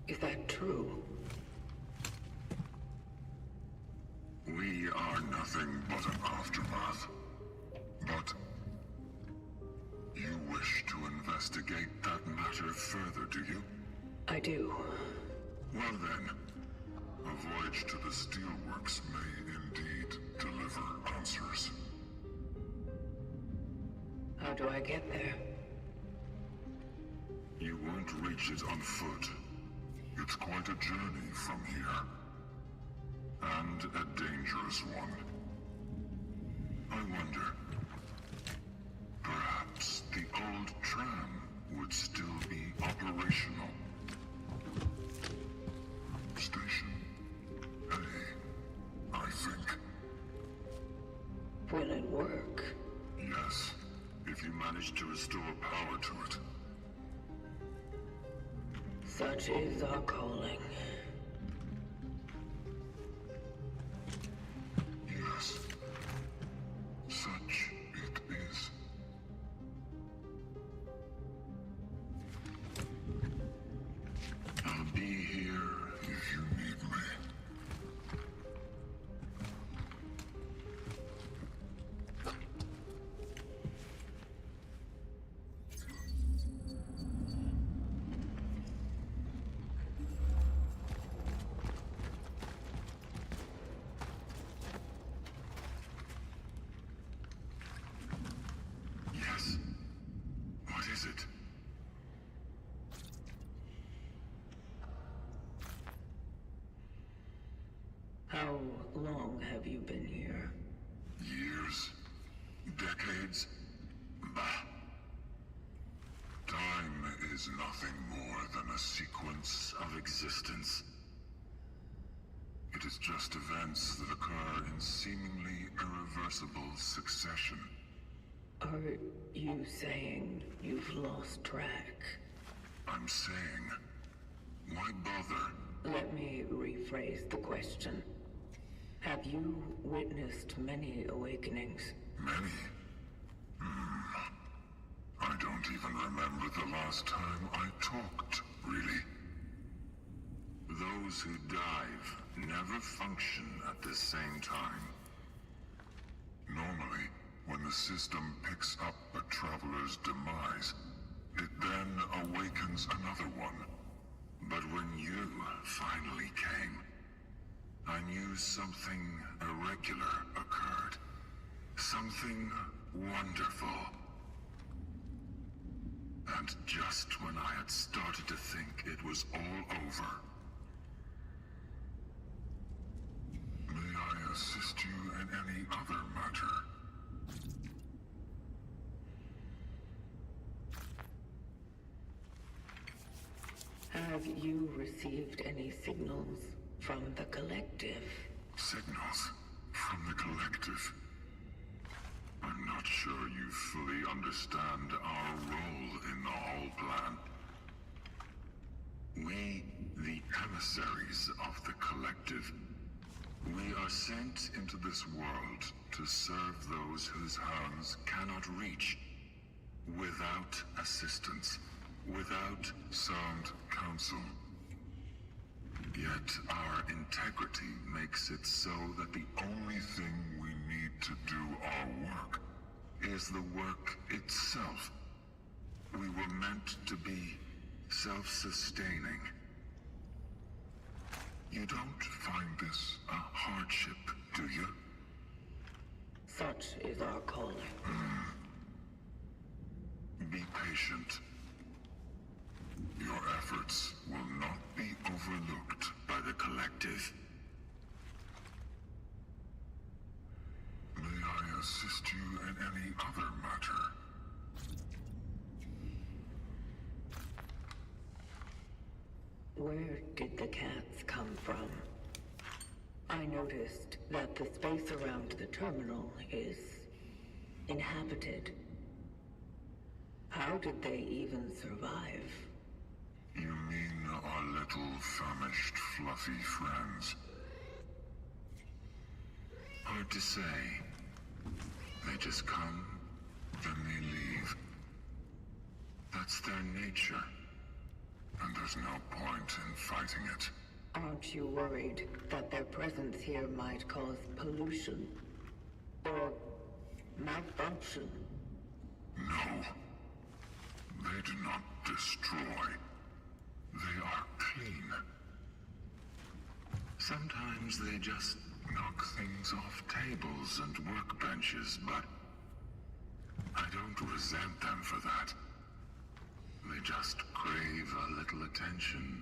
Is that true? We are nothing but an aftermath. But you wish to investigate that matter further, do you? I do. Well then, a voyage to the steelworks may indeed deliver answers. How do I get there? You won't reach it on foot. It's quite a journey from here. And a dangerous one. I wonder, perhaps the old tram would still be operational. Station A, I think. Will it work? Yes, if you manage to restore power to it. Such is our calling. Yes, such it is. I'll be here if you need me. Yes. What is it? How long have you been here? Years? Decades? Bah. Time is nothing more than a sequence of existence. It is just events that occur in seemingly irreversible succession. Are you saying you've lost track? I'm saying, why bother? Let me rephrase the question. Have you witnessed many awakenings? Many? I don't even remember the last time I talked, really. Those who dive never function at the same time. Normally, when the system picks up a traveler's demise, it then awakens another one. But when you finally came, I knew something irregular occurred. Something wonderful. And just when I had started to think it was all over, may I assist you in any other matter? Have you received any signals from the Collective? Signals from the Collective? I'm not sure you fully understand our role in the whole plan. We, the emissaries of the Collective, we are sent into this world to serve those whose hands cannot reach, without assistance, without sound counsel. Yet our integrity makes it so that the only thing we need to do our work is the work itself. We were meant to be self-sustaining. You don't find this a hardship, do you? Such is our calling. Be patient. Your efforts will not be overlooked by the Collective. assist you in any other matter? Where did the cats come from? I noticed that the space around the terminal is inhabited. How did they even survive? You mean our little famished, fluffy friends? Hard to say. They just come, then they leave. That's their nature. And there's no point in fighting it. Aren't you worried that their presence here might cause pollution? Or malfunction? No. They do not destroy. They are clean. Sometimes they just knock things off tables and workbenches, but I don't resent them for that. They just crave a little attention,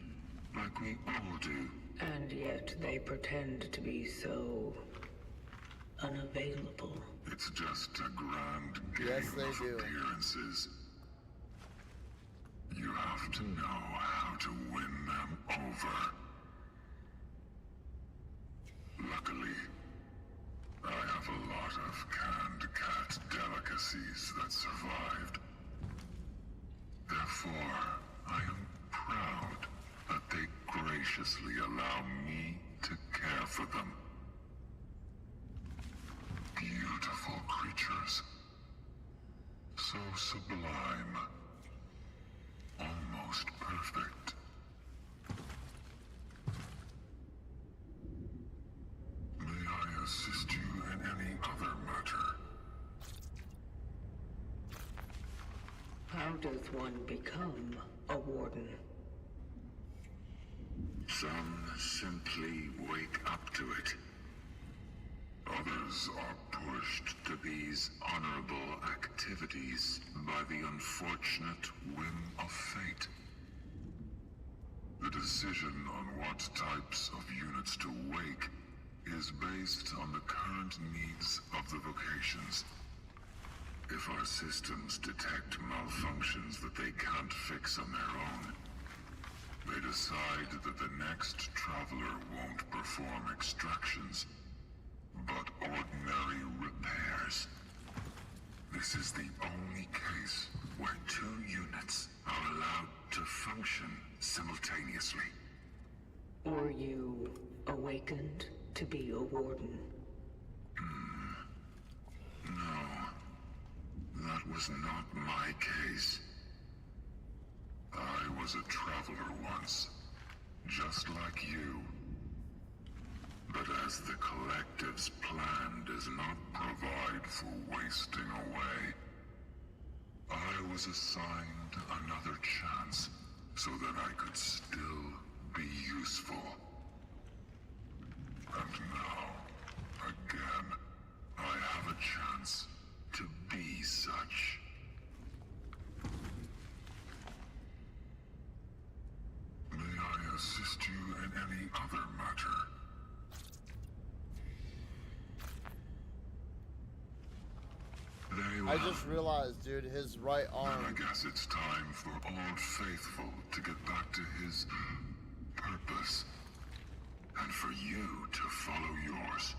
like we all do. And yet they pretend to be so unavailable. It's just a grand game Yes, they of do. appearances. You have to know how to win them over. Luckily, I have a lot of canned cat delicacies that survived. Therefore, I am proud that they graciously allow me to care for them. Beautiful creatures. So sublime. Almost perfect. May I assist you in any other matter? How does one become a warden? Some simply wake up to it. Others are pushed to these honorable activities by the unfortunate whim of fate. The decision on what types of units to wake is based on the current needs of the vocations. If our systems detect malfunctions that they can't fix on their own, they decide that the next traveler won't perform extractions, but ordinary repairs. This is the only case where two units are allowed to function simultaneously. Were you awakened to be a warden? No, that was not my case. I was a traveler once, just like you. But as the Collective's plan does not provide for wasting away, I was assigned another chance so that I could still be useful. And now, again, I have a chance to be such. May I assist you in any other matter? Very well. I just realized, dude, his right Then I arm. guess it's time for Old Faithful to get back to his purpose. And for you to follow yours.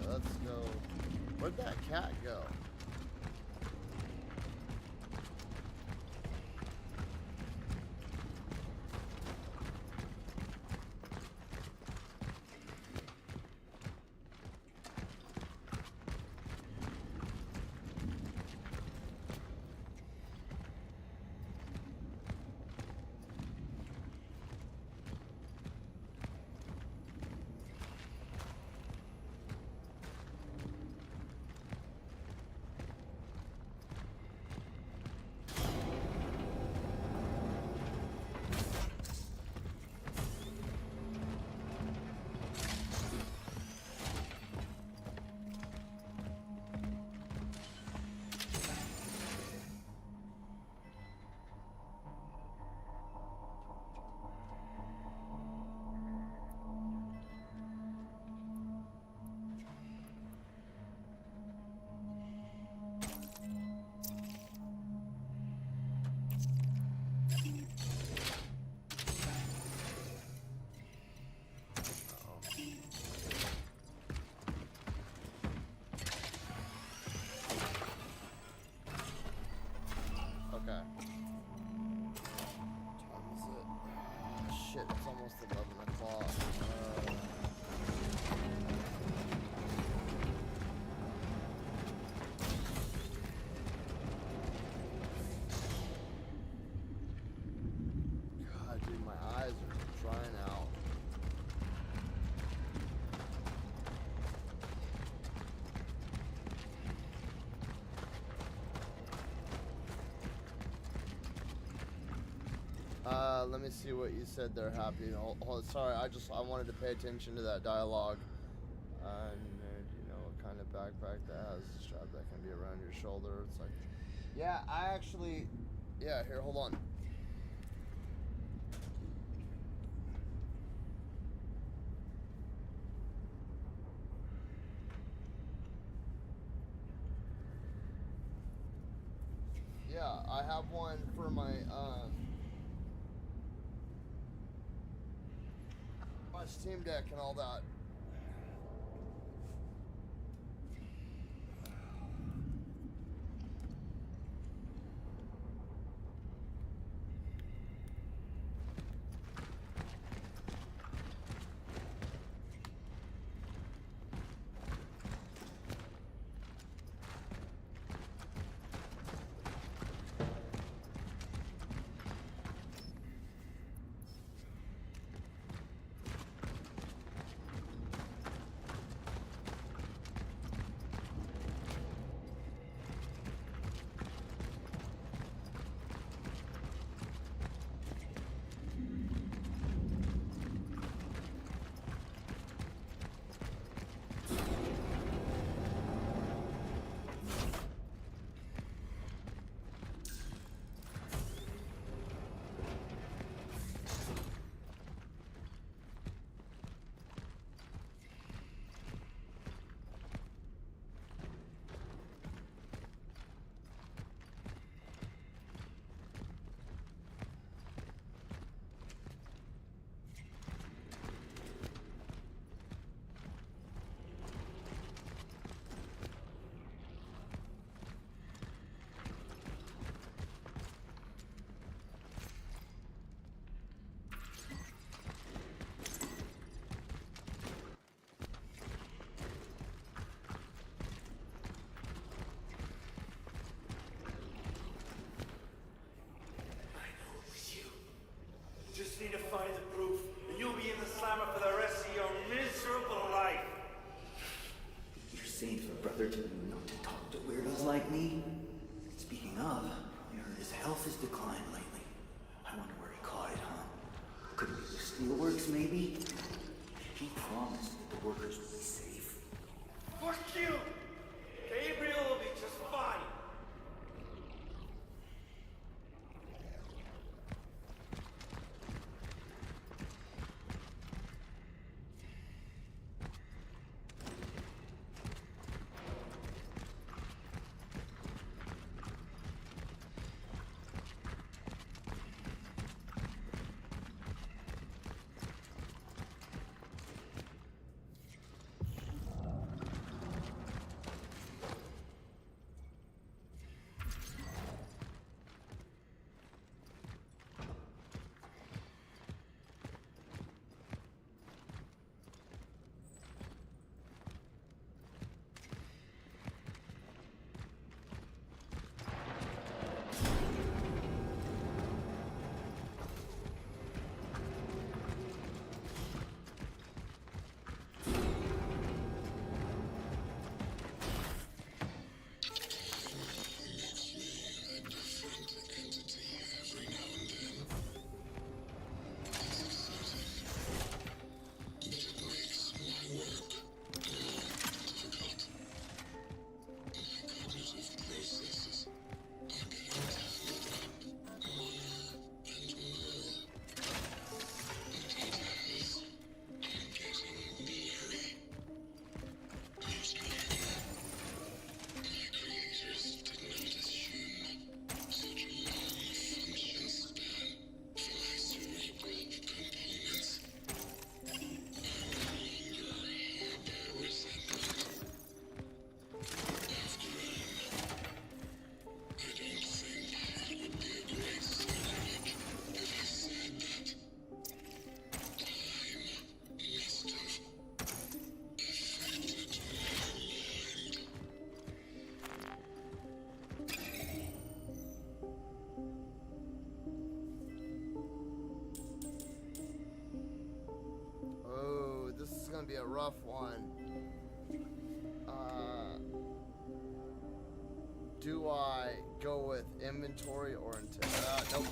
let's go. Where'd that cat go? Shit, it's almost 11 o'clock. God, dude, my eyes are drying out. Let me see what you said there, Happy. Sorry, I wanted to pay attention to that dialogue. Do you know what kind of backpack that has a strap that can be around your shoulder? It's like, yeah, here, hold on. Yeah, I have one for my Steam Deck and all that. Just need to find the proof, and you'll be in the slammer for the rest of your miserable life. You're saying for brother to not to talk to weirdos like me? Speaking of, I heard his health has declined lately. I wonder where he caught it, huh? Could it be the steelworks, maybe? He promised that the workers would be safe. Fuck you! Gabriel will be just fine. be a rough one. Do I go with inventory or nope.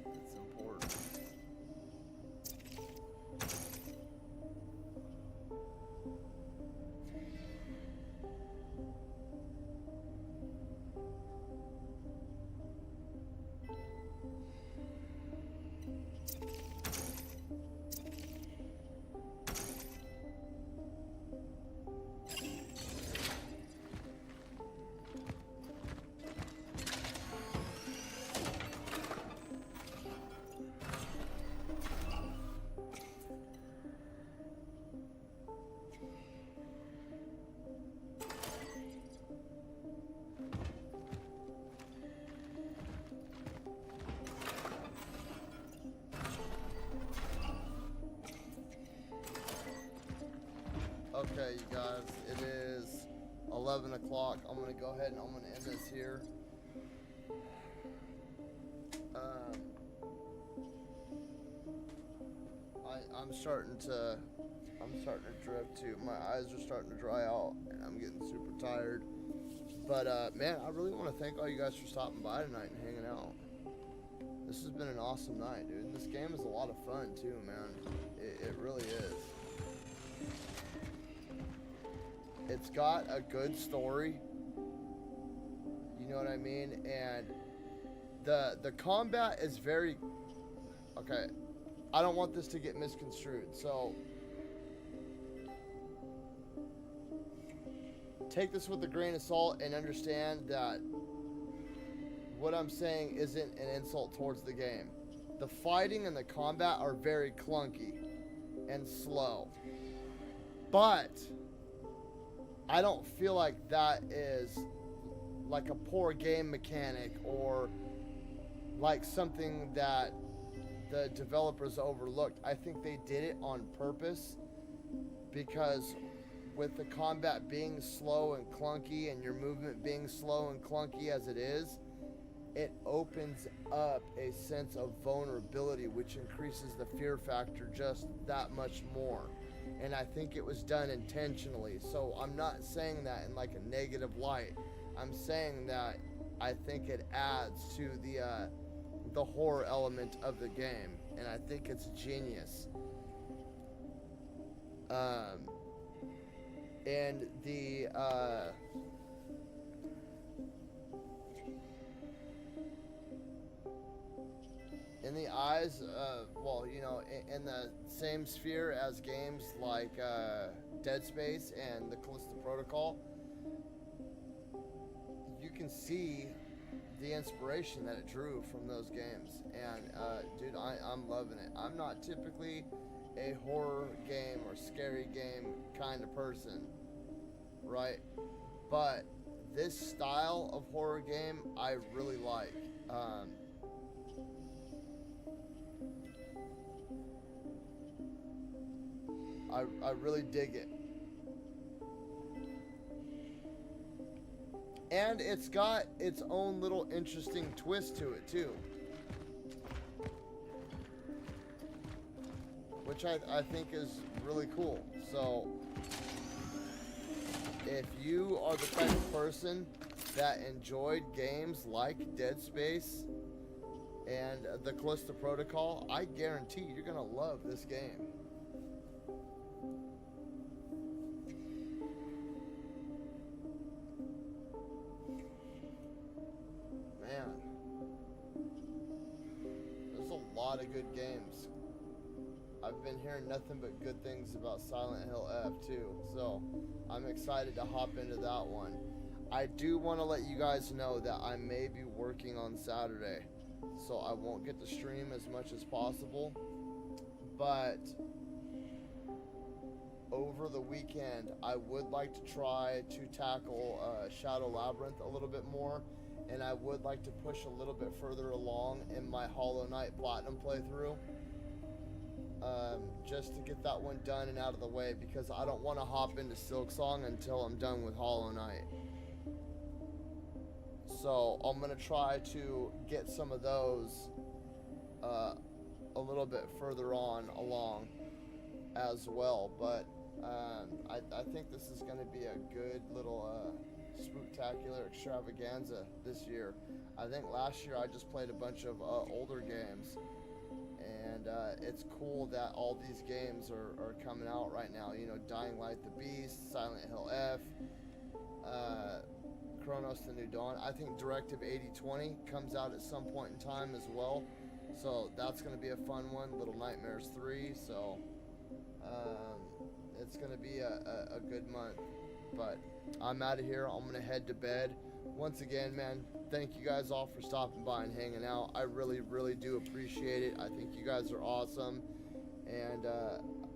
That's important. Okay, you guys, it is 11 o'clock. I'm going to go ahead and I'm going to end this here. I'm starting to drift too. My eyes are starting to dry out and I'm getting super tired. But man, I really want to thank all you guys for stopping by tonight and hanging out. This has been an awesome night, dude. And this game is a lot of fun too, man. It really is. It's got a good story, you know what I mean, and the combat is very, okay, I don't want this to get misconstrued, so take this with a grain of salt and understand that what I'm saying isn't an insult towards the game. The fighting and the combat are very clunky and slow, but I don't feel like that is like a poor game mechanic or like something that the developers overlooked. I think they did it on purpose because with the combat being slow and clunky and your movement being slow and clunky as it is, it opens up a sense of vulnerability, which increases the fear factor just that much more. And I think it was done intentionally. So I'm not saying that in like a negative light. I'm saying that I think it adds to the horror element of the game, and I think it's genius. And the in the eyes, well, you know, in the same sphere as games like Dead Space and the Callisto Protocol, you can see the inspiration that it drew from those games. And dude, I'm loving it. I'm not typically a horror game or scary game kind of person, right? But this style of horror game I really like. I really dig it. And it's got its own little interesting twist to it too, which I think is really cool. So if you are the type of person that enjoyed games like Dead Space and the Callisto Protocol, I guarantee you're gonna love this game. Man, there's a lot of good games. I've been hearing nothing but good things about Silent Hill F too, so I'm excited to hop into that one. I do want to let you guys know that I may be working on Saturday, so I won't get to stream as much as possible, but over the weekend I would like to try to tackle Shadow Labyrinth a little bit more, and I would like to push a little bit further along in my Hollow Knight Platinum playthrough. just to get that one done and out of the way, because I don't want to hop into Silksong until I'm done with Hollow Knight. So I'm gonna try to get some of those a little bit further on along as well. But I think this is gonna be a good little spooktacular extravaganza this year. I think last year I just played a bunch of older games, and it's cool that all these games are coming out right now. You know, Dying Light the Beast, Silent Hill F, Cronos the New Dawn. I think Directive 8020 comes out at some point in time as well, so that's going to be a fun one. Little Nightmares 3, so it's going to be a good month. But I'm out of here. I'm going to head to bed. Once again, man, thank you guys all for stopping by and hanging out. I really, really do appreciate it. I think you guys are awesome, and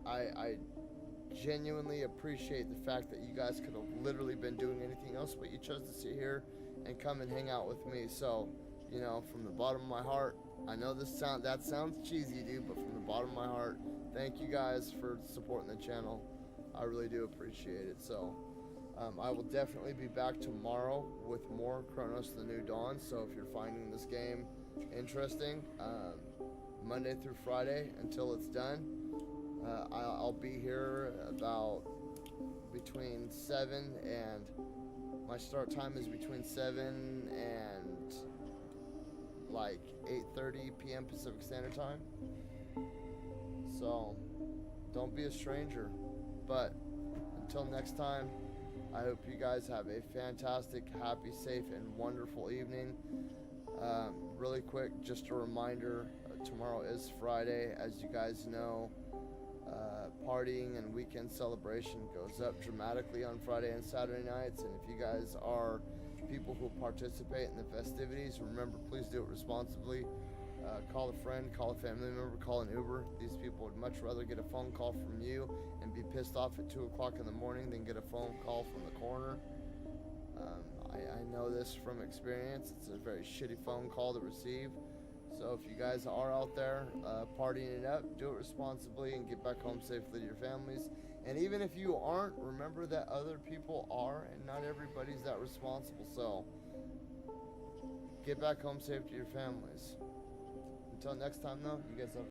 I genuinely appreciate the fact that you guys could have literally been doing anything else, but you chose to sit here and come and hang out with me. So, you know, from the bottom of my heart, I know that sounds cheesy, dude, but from the bottom of my heart, thank you guys for supporting the channel. I really do appreciate it. So I will definitely be back tomorrow with more Cronos the New Dawn. So if you're finding this game interesting, Monday through Friday until it's done, I'll be here about between 7 and my start time is between 7 and like 8:30 p.m. Pacific Standard Time. So don't be a stranger. But until next time, I hope you guys have a fantastic, happy, safe, and wonderful evening. Really quick, just a reminder, tomorrow is Friday. As you guys know, partying and weekend celebration goes up dramatically on Friday and Saturday nights. And if you guys are people who participate in the festivities, remember, please do it responsibly. Call a friend, call a family member, call an Uber. These people would much rather get a phone call from you and be pissed off at 2 o'clock in the morning than get a phone call from the coroner. I know this from experience. It's a very shitty phone call to receive. So if you guys are out there partying it up, do it responsibly and get back home safely to your families. And even if you aren't, remember that other people are, and not everybody's that responsible. So get back home safe to your families. Until next time, though, you guys have